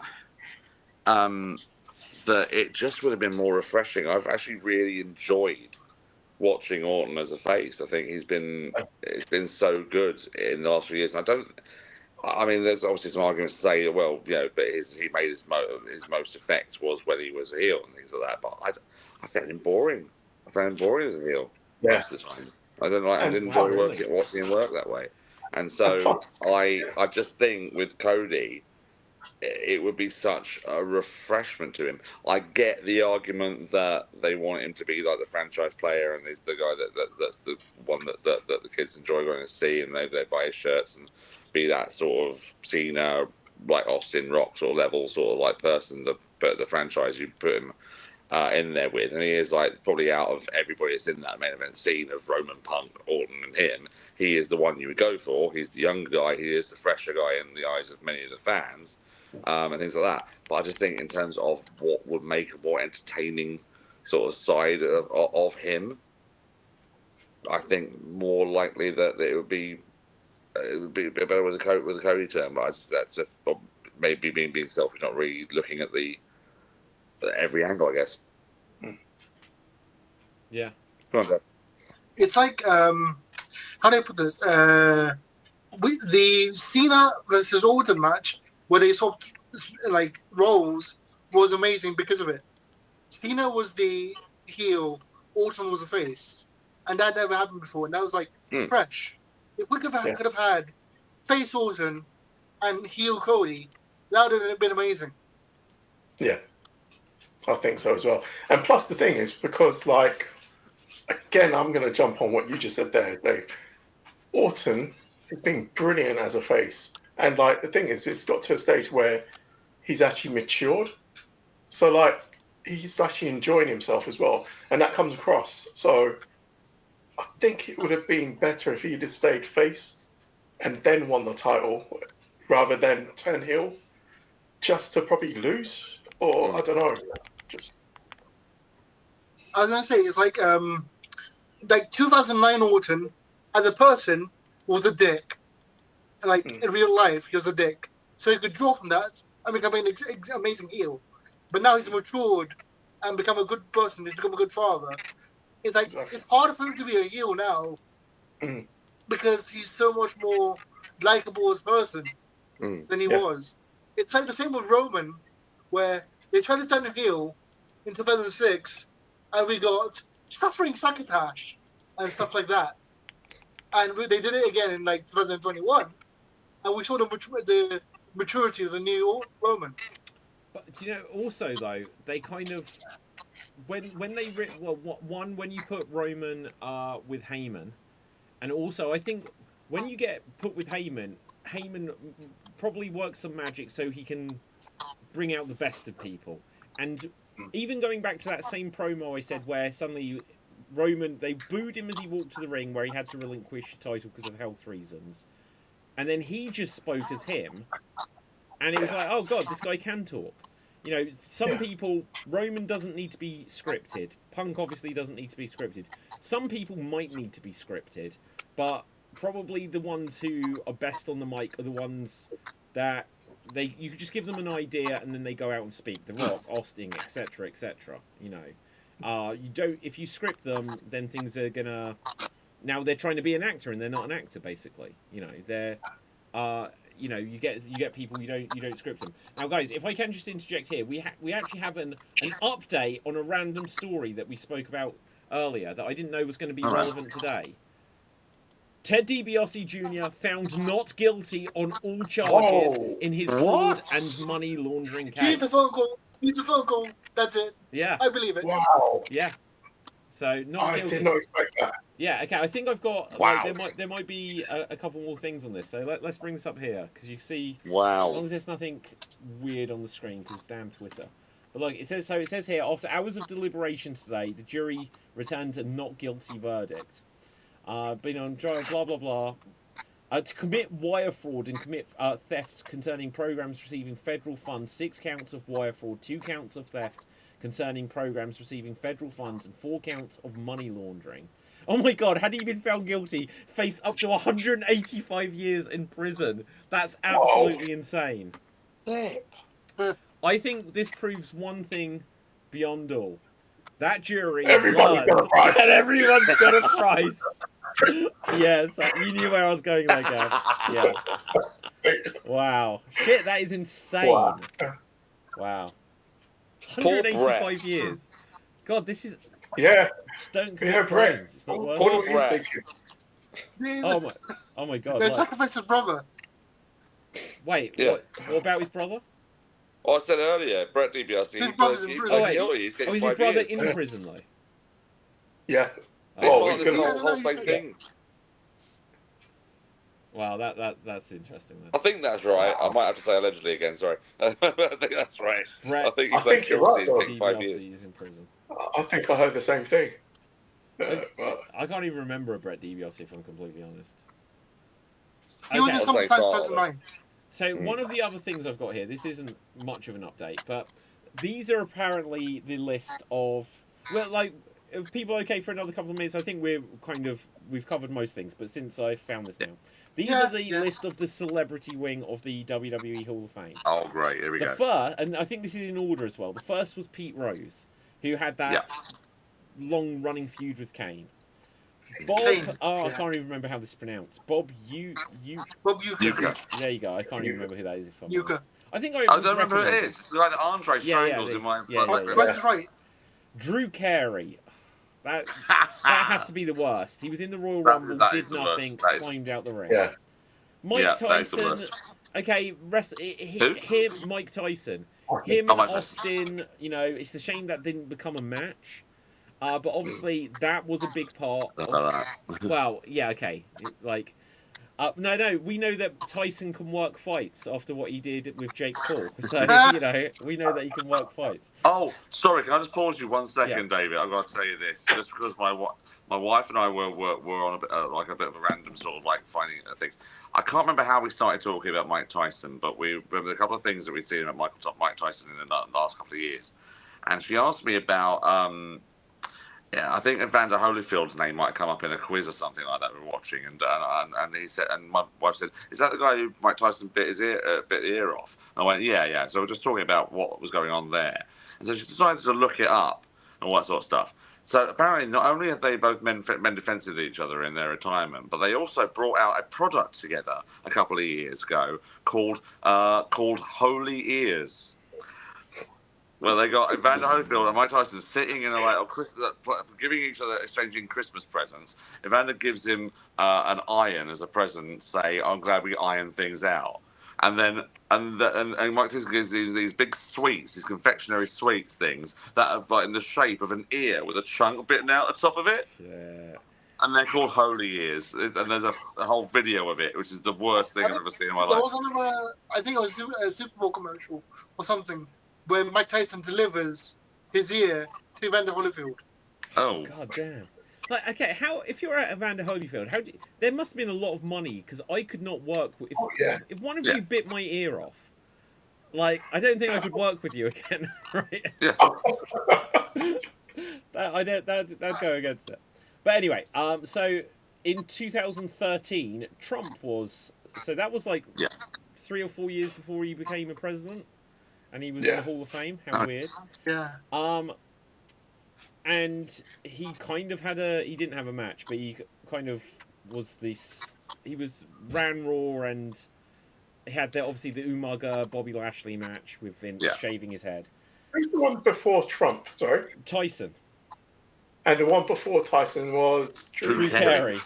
that it just would have been more refreshing. I've actually really enjoyed watching Orton as a face. I think it's been so good in the last few years. And I mean, there's obviously some arguments to say, well, you know, but he made his most effect was when he was a heel and things like that. But I found him boring. I found him boring as a heel most of the time. I didn't enjoy watching him work that way. And so I just think with Cody, it would be such a refreshment to him. I get the argument that they want him to be like the franchise player and he's the guy that's the one that the kids enjoy going to see and they buy his shirts and be that sort of Cena, like Austin Rock sort of level sort of like person, but the franchise you put him in there with, and he is like probably out of everybody that's in that main event scene of Roman, Punk, Orton, and him. He is the one you would go for. He's the younger guy. He is the fresher guy in the eyes of many of the fans, and things like that. But I just think in terms of what would make a more entertaining sort of side of him, I think more likely that it would be better with the Cody term. But that's just maybe being selfish, not really looking at every angle, I guess. Yeah. Go on, Dave. It's like how do I put this? The Cena versus Orton match where they swapped like roles was amazing because of it. Cena was the heel, Orton was the face, and that never happened before. And that was like fresh. If we could have had face Orton and heel Cody, that would have been amazing. Yeah. I think so as well. And plus, the thing is, because, like, again, I'm going to jump on what you just said there, Dave. Orton has been brilliant as a face. And, like, the thing is, it's got to a stage where he's actually matured. So, like, he's actually enjoying himself as well. And that comes across. So, I think it would have been better if he'd have stayed face and then won the title rather than turn heel just to probably lose. Or, I don't know. Just... I was gonna say it's like 2009 Orton as a person was a dick, like in real life he was a dick. So he could draw from that and become an amazing heel. But now he's matured and become a good person. He's become a good father. It's like it's harder for him to be a heel now because he's so much more likable as a person than he was. It's like the same with Roman, where they tried to turn him heel in 2006, and we got suffering succotash and stuff like that. And they did it again in like 2021, and we saw the maturity of the new Roman. But do you know, also though, they kind of when you put Roman with Heyman, and also I think when you get put with Heyman probably works some magic so he can bring out the best of people. And even going back to that same promo I said where suddenly Roman, they booed him as he walked to the ring where he had to relinquish the title because of health reasons. And then he just spoke as him. And it was like, oh God, this guy can talk. You know, some people, Roman doesn't need to be scripted. Punk obviously doesn't need to be scripted. Some people might need to be scripted, but probably the ones who are best on the mic are the ones that you just give them an idea and then they go out and speak. The Rock, Austin, etc., etc. You know, if you script them, then things are gonna. Now they're trying to be an actor and they're not an actor, basically. You know, they're. You know, you get people, you don't script them. Now, guys, if I can just interject here, we actually have an update on a random story that we spoke about earlier that I didn't know was going to be relevant today. Ted DiBiase Jr. found not guilty on all charges in his fraud and money laundering case. He's the phone call. That's it. Yeah. I believe it. Wow. Yeah. So not guilty. I did not expect that. Yeah, okay. I think I've got. Wow. Like, there might be a couple more things on this. So let's bring this up here because you see. Wow. As long as there's nothing weird on the screen, because damn Twitter. But look, it says here after hours of deliberation today, the jury returned a not guilty verdict. Been on trial, blah blah blah. To commit wire fraud and commit thefts concerning programs receiving federal funds, 6 counts of wire fraud, 2 counts of theft concerning programs receiving federal funds, and 4 counts of money laundering. Oh my God, had he been found guilty, faced up to 185 years in prison. That's absolutely insane. I think this proves one thing beyond all. That jury Everybody's got a price. And everyone's got a price. Yes, you knew where I was going there, Gav. Yeah. Wow. Shit, that is insane. Wow. 185 years. God, this is... Yeah. Just don't Brett. brains. It's not worth What it. are you thinking? Oh my God. They Like, sacrificed his brother. wait, Yeah. what about his brother? Oh, I said earlier, Brett DiBiase. His brother's in prison. He's getting Is his 5 brother years. in prison, though? Yeah. Oh, Oh, It's he's part of gonna. this whole fake thing. Wow, that's interesting. Then. I think that's right. I might have to say allegedly again, sorry. I think that's right. Brett I think I he's think you're right, he's getting 5 years. DiBiase is in prison. I think I heard the same thing. But I can't even remember a Brett DiBiase, if I'm completely honest. He was Okay. in SummerSlam 2009. So one of the other things I've got here, this isn't much of an update, but these are apparently the list of, well, like, are people okay for another couple of minutes? I think we've covered most things, but since I found this now, these are the list of the celebrity wing of the WWE Hall of Fame. Oh, great. Here we The go. first, and I think this is in order as well. The first was Pete Rose, who had that long-running feud with Kane. Bob, Kane, I can't even remember how this is pronounced. Bob Bob Uecker. There you go. I can't even remember who that is. If I'm Uecker. honest. I think I I don't remember who it recognise is. It's like the Andre Strangles yeah, in my... yeah, Price is Right. Drew Carey. That has to be the worst. He was in the Royal Rumble, that did is the nothing, worst. climbed out the ring. yeah. Mike Yeah, that is the Tyson. worst. Okay, here, Mike Tyson. him Oh, and Mike Tyson. Austin, it's a shame that didn't become a match. But obviously that was a big part of, well, yeah, okay. Like, no, we know that Tyson can work fights after what he did with Jake Paul. So, we know that he can work fights. Oh, sorry. Can I just pause you 1 second, Yeah. David? I've got to tell you this, just because my wife and I were on a bit a bit of a random sort of like finding things. I can't remember how we started talking about Mike Tyson, but we remember a couple of things that we've seen about Mike Tyson in the last couple of years, and she asked me about. Yeah, I think Evander Holyfield's name might come up in a quiz or something like that we were watching, and he said, and my wife said, "Is that the guy who Mike Tyson bit the ear off?" And I went, "Yeah." So we're just talking about what was going on there, and so she decided to look it up and all that sort of stuff. So apparently, not only have they both men defended each other in their retirement, but they also brought out a product together a couple of years ago called Holy Ears. Well, they got Evander Holyfield and Mike Tyson sitting in giving each other, exchanging Christmas presents. Evander gives him an iron as a present, say, "I'm glad we ironed things out." And then Mike Tyson gives these big sweets, these confectionery sweets things that are like in the shape of an ear with a chunk bitten out the top of it. Yeah. And they're called Holy Ears. And there's a whole video of it, which is the worst thing I've ever seen in my life. I think it was a Super Bowl commercial or something, where Mike Tyson delivers his ear to Evander Holyfield. Oh. God damn. Like, okay, if you're at Evander Holyfield, there must have been a lot of money, because I could not work with... If one of you bit my ear off, like, I don't think I could work with you again, right? Yeah. That'd go against it. But anyway, so in 2013, Trump was... So that was like 3 or 4 years before he became a president, and he was in the Hall of Fame. How weird. Yeah. And he kind of he didn't have a match, but he kind of was ran Raw, and he had obviously the Umaga Bobby Lashley match with Vince shaving his head. Who's the one before Trump? Sorry, Tyson. And the one before Tyson was Drew Carey.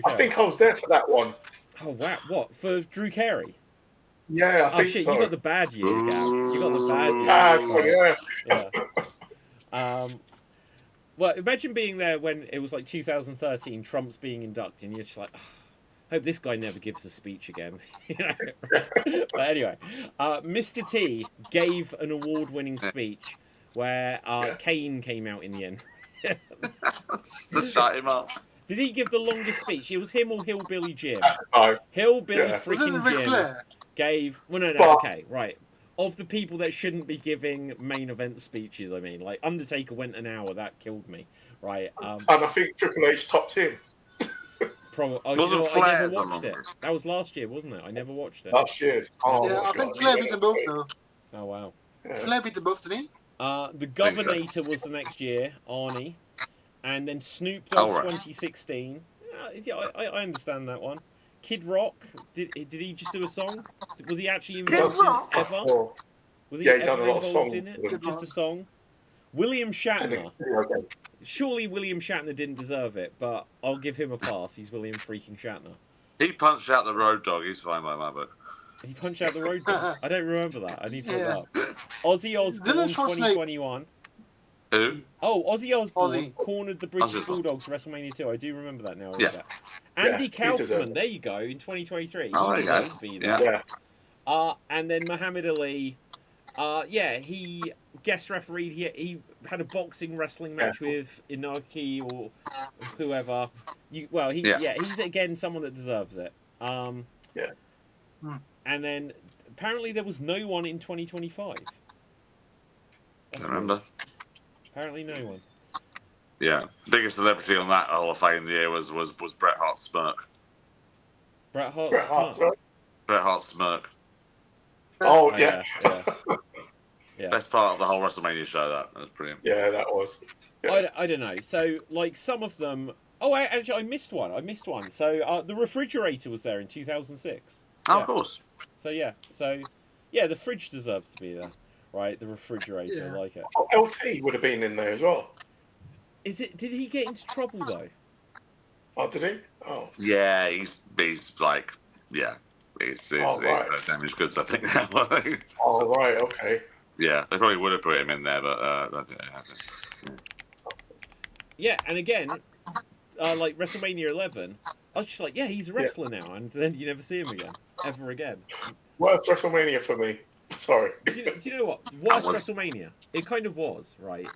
I think I was there for that one. Oh wow! What, for Drew Carey? Yeah, I think so. You got the bad years, Gav. You got the bad years. Yeah. Well, imagine being there when it was like 2013, Trump's being inducted, and you're just like, oh, I hope this guy never gives a speech again. But anyway, Mr. T gave an award-winning speech where Kane came out in the end. To shut him up. Did he give the longest speech? It was him or Hillbilly Jim? No. Hillbilly freaking Jim gave... Well, no, okay, right. Of the people that shouldn't be giving main event speeches, I mean, like Undertaker went an hour, that killed me, right? And I think Triple H topped him. Probably. Oh, I never watched it. That was last year, wasn't it? I never watched it. Last year. Oh, yeah, I think Flair beat them both though. Oh wow. Yeah. Flair beat them both, didn't he? The Governator was the next year, Arnie, and then Snoop Dogg 2016. I understand that one. Kid Rock, did he just do a song? Was he actually involved in it ever? Was he ever done a lot of involved songs. in it? Just a song? William Shatner. Surely William Shatner didn't deserve it, but I'll give him a pass. He's William freaking Shatner. He punched out the Road Dogg. He's fine by my book. He punched out the Road Dogg. I don't remember that. I need to look up. Ozzy Osbourne 2021. Who? Oh, Ozzy Osbourne cornered the British Bulldogs for WrestleMania 2. I do remember that now. Andy Kaufman, there you go, in 2023. Oh, he deserves to be there. Yeah. And then Muhammad Ali, he guest refereed. He had a boxing wrestling match with Inoki or whoever. He's again someone that deserves it. And then apparently there was no one in 2025. I remember. Apparently no one. Yeah, biggest celebrity on that Hall of Fame the year was Bret Hart's smirk. Bret Hart's smirk. Oh yeah. Yeah. Best part of the whole WrestleMania show. That was brilliant. Yeah, that was. Yeah. I don't know. So like some of them. Oh, actually, I missed one. So the refrigerator was there in 2006. Oh, of course. So the fridge deserves to be there, right? The refrigerator, I like it. Oh, LT would have been in there as well. Did he get into trouble though? Oh, did he? Oh. Yeah, he's like, yeah. He's damaged goods, I think. Oh, right, okay. Yeah, they probably would have put him in there, but I don't think they haven't. Yeah, and again, like WrestleMania 11, I was just like, yeah, he's a wrestler now, and then you never see him again, ever again. Worst WrestleMania for me. Sorry. Do you know what? Worst WrestleMania. It kind of was, right?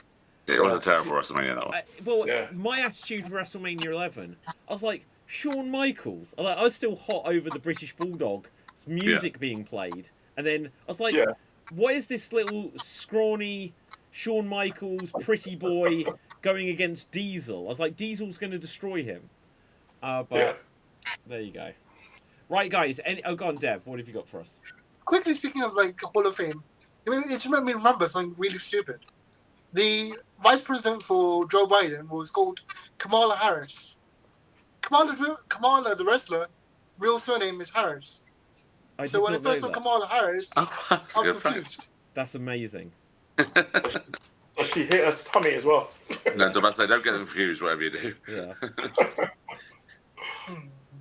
It was a terrible WrestleMania, that one. My attitude for WrestleMania 11, I was like, Shawn Michaels. I was still hot over the British Bulldog's music being played, and then I was like, what is this little scrawny Shawn Michaels pretty boy going against Diesel? I was like, Diesel's going to destroy him. But there you go. Right, guys. Go on, Dev. What have you got for us? Quickly speaking of like Hall of Fame, it just made me remember something really stupid. The vice president for Joe Biden was called Kamala Harris. Kamala, the wrestler, real surname is Harris. So when I first saw Kamala Harris, I was confused. That's amazing. Does she hit her tummy as well? No, don't get them confused, whatever you do. Yeah.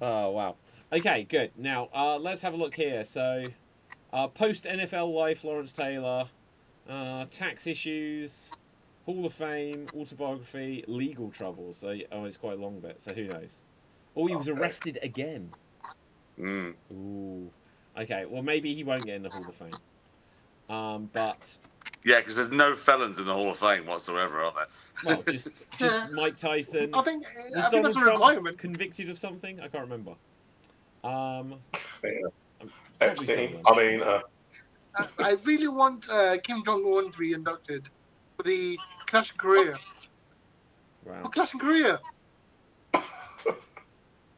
Oh, wow. Okay, good. Now, let's have a look here. So, post NFL life, Lawrence Taylor, tax issues, Hall of Fame, autobiography, legal troubles. So, it's quite a long bit. So who knows? Oh, he was arrested again. Ooh. Okay. Well, maybe he won't get in the Hall of Fame. But yeah, because there's no felons in the Hall of Fame whatsoever, are there? Well, just Mike Tyson. I think Donald that's a Trump requirement. Convicted of something? I can't remember. Epstein. I mean, I really want Kim Jong-un to be inducted for the Clash in Korea. Wow. For Clash in Korea.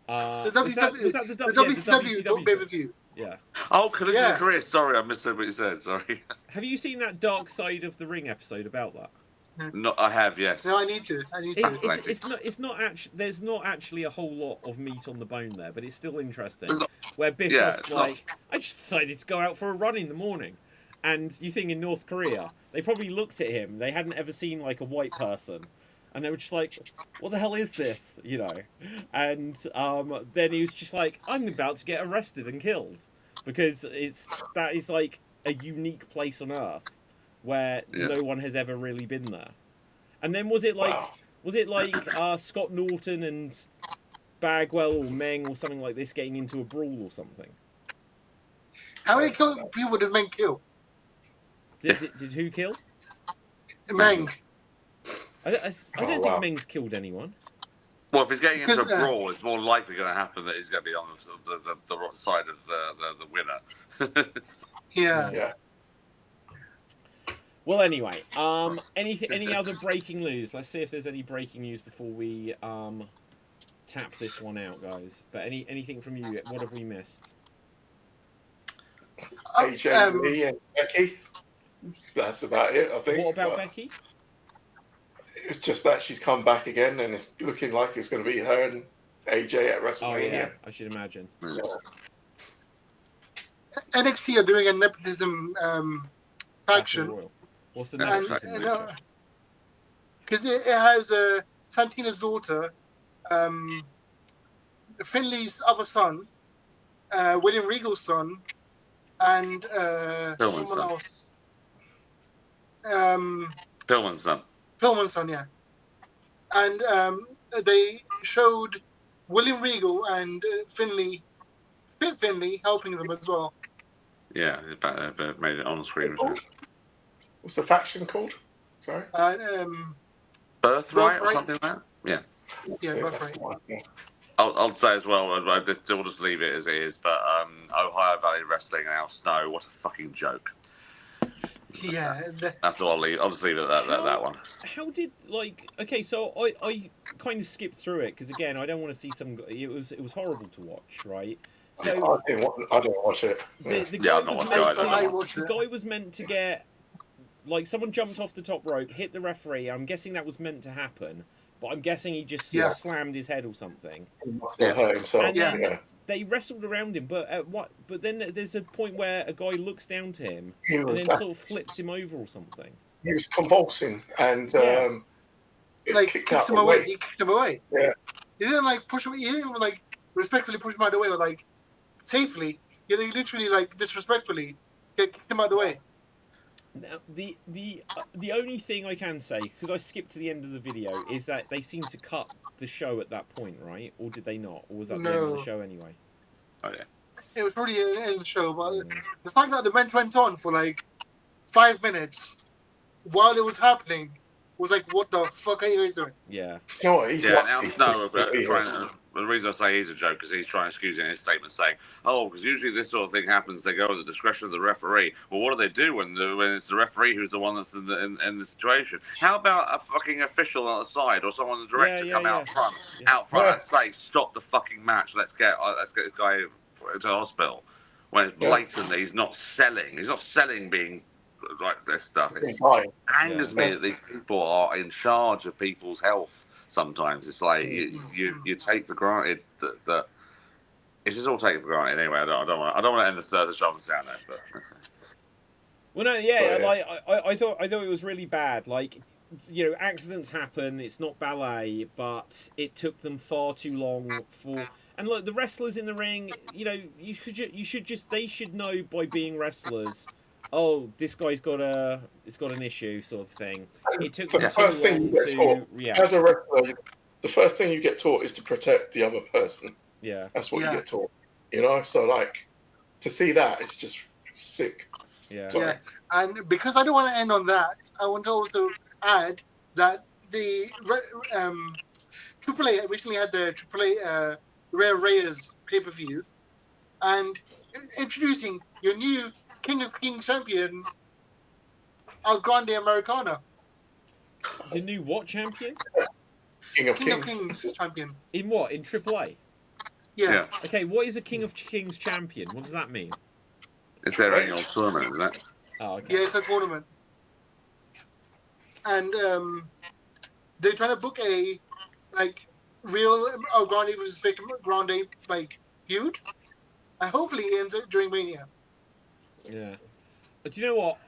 Was that the WCW pay-per-view. Yeah. Oh, Collision in Korea. Sorry, I missed what you said. Sorry. Have you seen that Dark Side of the Ring episode about that? No, I have. Yes. No, I need to. It's not actually. There's not actually a whole lot of meat on the bone there, but it's still interesting. Where Bischoff's I just decided to go out for a run in the morning, and you think in North Korea they probably looked at him. They hadn't ever seen like a white person, and they were just like, "What the hell is this?" You know. And then he was just like, "I'm about to get arrested and killed," because that is like a unique place on Earth where no one has ever really been there. And then was it like Scott Norton and Bagwell or Meng or something like this getting into a brawl or something? How many people did Meng kill? Did who kill? Meng. I don't think Meng's killed anyone. Well, if he's getting into a brawl, it's more likely going to happen that he's going to be on the wrong side of the winner. Yeah. Well, anyway, any other breaking news? Let's see if there's any breaking news before we tap this one out, guys. But anything from you? What have we missed? AJ Lee and Becky. That's about it, I think. What about Becky? It's just that she's come back again, and it's looking like it's going to be her and AJ at WrestleMania. Oh yeah, I should imagine. Yeah. NXT are doing a nepotism faction. What's the nepotism? Because it has Santina's daughter, Finley's other son, William Regal's son, and Pillman's someone son. else. Pillman's son. Pillman's son, yeah. And they showed William Regal and Finley helping them as well. Yeah, they made it on screen. What's the faction called? Sorry? Birthright or something like that? Yeah. Yeah, Birthright. I'll say as well, we'll just leave it as it is, but Ohio Valley Wrestling and Al Snow, what a fucking joke. Yeah. That's all I'll leave. I'll just leave it at that one. How did, okay, so I kind of skipped through it, because again, I don't want to see it was horrible to watch, right? So I didn't watch it. The guy was meant to get, someone jumped off the top rope, hit the referee. I'm guessing that was meant to happen, but I'm guessing he just slammed his head or something. He must have hurt himself. And then they wrestled around him, but But then there's a point where a guy looks down to him and then sort of flips him over or something. He was convulsing and kicked him away. He kicked him away. Yeah. He didn't push him. He didn't respectfully push him out of the way, but safely. He literally disrespectfully kicked him out of the way. Now, the only thing I can say, because I skipped to the end of the video, is that they seem to cut the show at that point, right? Or did they not? Or was that the end of the show anyway? Oh yeah. It was probably in the show, but the fact that the event went on for like 5 minutes while it was happening was like, what the fuck are you guys doing? Yeah. You know what? He's the reason I say he's a joke is he's trying to excuse it in his statement, saying, "Oh, because usually this sort of thing happens. They go at the discretion of the referee. Well, what do they do when it's the referee who's the one that's in the situation? How about a fucking official on the side or someone, the director, come out front and say, stop the fucking match. Let's get this guy to hospital when it's blatantly he's not selling. He's not selling being." Like this stuff, it angers me that these people are in charge of people's health. Sometimes it's like you take for granted that it's just all taken for granted. Anyway, I don't want to end the show on sound there, but. Well, no, like I thought it was really bad. Like, you know, accidents happen. It's not ballet, but it took them far too long for. And look, the wrestlers in the ring, you know, they should know by being wrestlers. Oh, this guy's got an issue, sort of thing. It took them too long to react. As a wrestler, the first thing you get taught is to protect the other person. Yeah, that's what you get taught. You know, so like to see that, it's just sick. Yeah. Yeah, and because I don't want to end on that, I want to also add that the AAA recently had the AAA Rare Reyes pay-per-view, and introducing your new King of Kings champion, El Grande Americano. The new what champion? King of Kings champion. In what? In AAA? Yeah. Okay, what is a King of Kings champion? What does that mean? It's their annual tournament, isn't it? Oh, okay. Yeah, it's a tournament. And they're trying to book a real El Grande versus fake Grande feud. And hopefully it ends up during Mania. Yeah. But do you know what?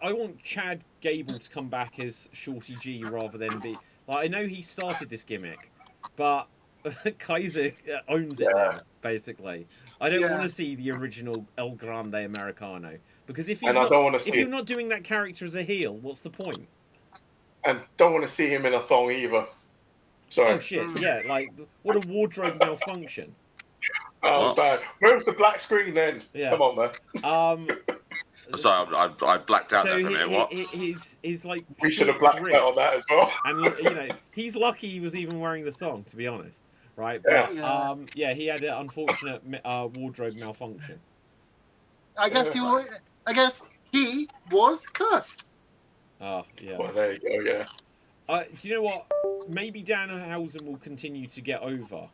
I want Chad Gable to come back as Shorty G rather than be... Like, I know he started this gimmick, but Kaiser owns it now, basically. I don't want to see the original El Grande Americano. Because if you're not doing that character as a heel, what's the point? And don't want to see him in a thong either. Sorry. Oh, shit. Yeah, like, what a wardrobe malfunction. Oh, bad. Where's the black screen then? Yeah. Come on, man. Sorry, I blacked out there for a minute. What? He's like. We should have blacked out on that as well. And you know, he's lucky he was even wearing the thong, to be honest, right? But he had an unfortunate wardrobe malfunction. I guess he was cursed. Oh yeah. Well, there you go. Yeah. Do you know what? Maybe Danhausen will continue to get over,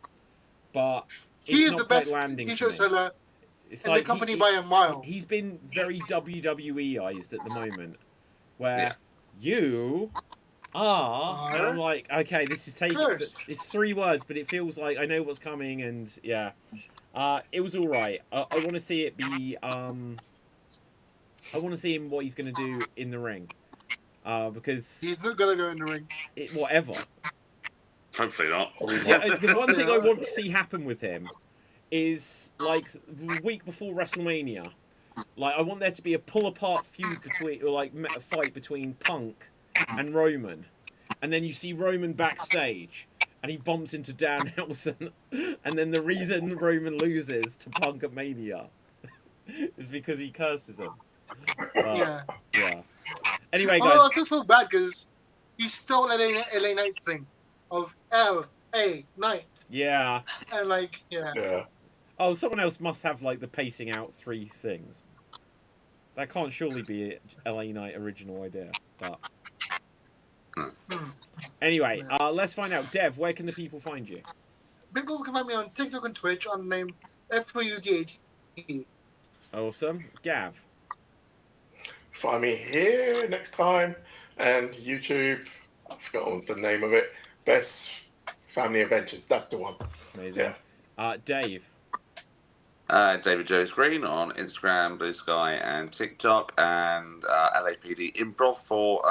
but he is not the quite best landing. T-shirt seller it's in like the company by a mile. He's been very WWE-ized at the moment, where you are, and I'm like, okay, this is taking. It's 3 words, but it feels like I know what's coming, and yeah, it was all right. I want to see it be. I want to see him what he's going to do in the ring, because he's not going to go in the ring. Whatever. Hopefully not. Yeah, the one thing I want to see happen with him is like the week before WrestleMania. Like I want there to be a pull-apart feud between, or like a fight between Punk and Roman, and then you see Roman backstage, and he bumps into Danhausen, and then the reason Roman loses to Punk at Mania is because he curses him. Yeah. Anyway, guys. I still feel bad because he stole LA Knight's thing of LA Knight. Yeah. And Yeah. Oh, someone else must have like the pacing out 3 things. That can't surely be a LA Knight original idea. But anyway, let's find out. Dev, where can the people find you? People can find me on TikTok and Twitch on the name FWDH. Awesome. Gav. Find me here next time, and YouTube. I've forgotten the name of it. Best Family Adventures. That's the one. Amazing. Yeah. Dave. David Jones Green on Instagram, Blue Sky, and TikTok, and LAPD Improv for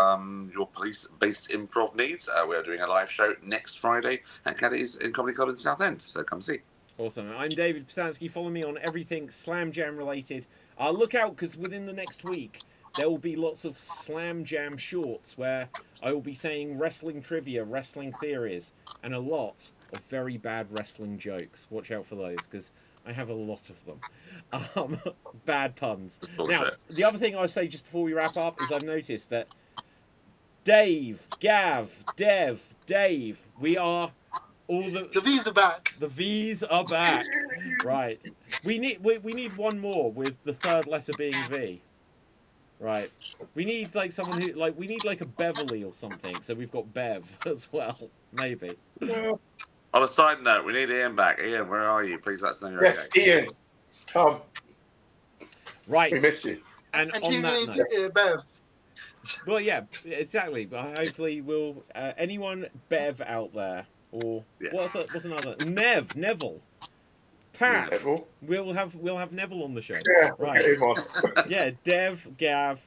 your police-based improv needs. We are doing a live show next Friday at Caddy's in Comedy Club in Southend, so come see. Awesome. I'm David Pisansky. Follow me on everything Slam Jam related. Look out, because within the next week, there will be lots of Slam Jam shorts where I will be saying wrestling trivia, wrestling theories, and a lot of very bad wrestling jokes. Watch out for those, because I have a lot of them. Bad puns. Bullshit. Now, the other thing I'll say just before we wrap up is I've noticed that Dave, Gav, Dev, Dave, we are all The V's the back. the V's are back. Right. We need one more with the third letter being V. Right. We need like someone who we need like a Beverly or something. So we've got Bev as well. Maybe. Well, On a side note, we need Ian back. Ian, where are you? Please let us know you're yes, okay. Ian, come. Right. We miss you. And And on you that need note, Bev. well, yeah, exactly. But hopefully, we'll anyone Bev out there or Yeah. what's another Neville, Pat. Neville. We'll have Neville on the show. Yeah, we'll Right. get him on. Yeah, Dev, Gav,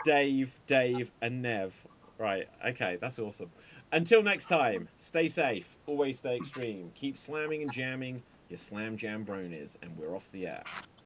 Dave, and Nev. Right. Okay, that's awesome. Until next time, stay safe. Always stay extreme. Keep slamming and jamming your Slam Jam bronies, and we're off the air.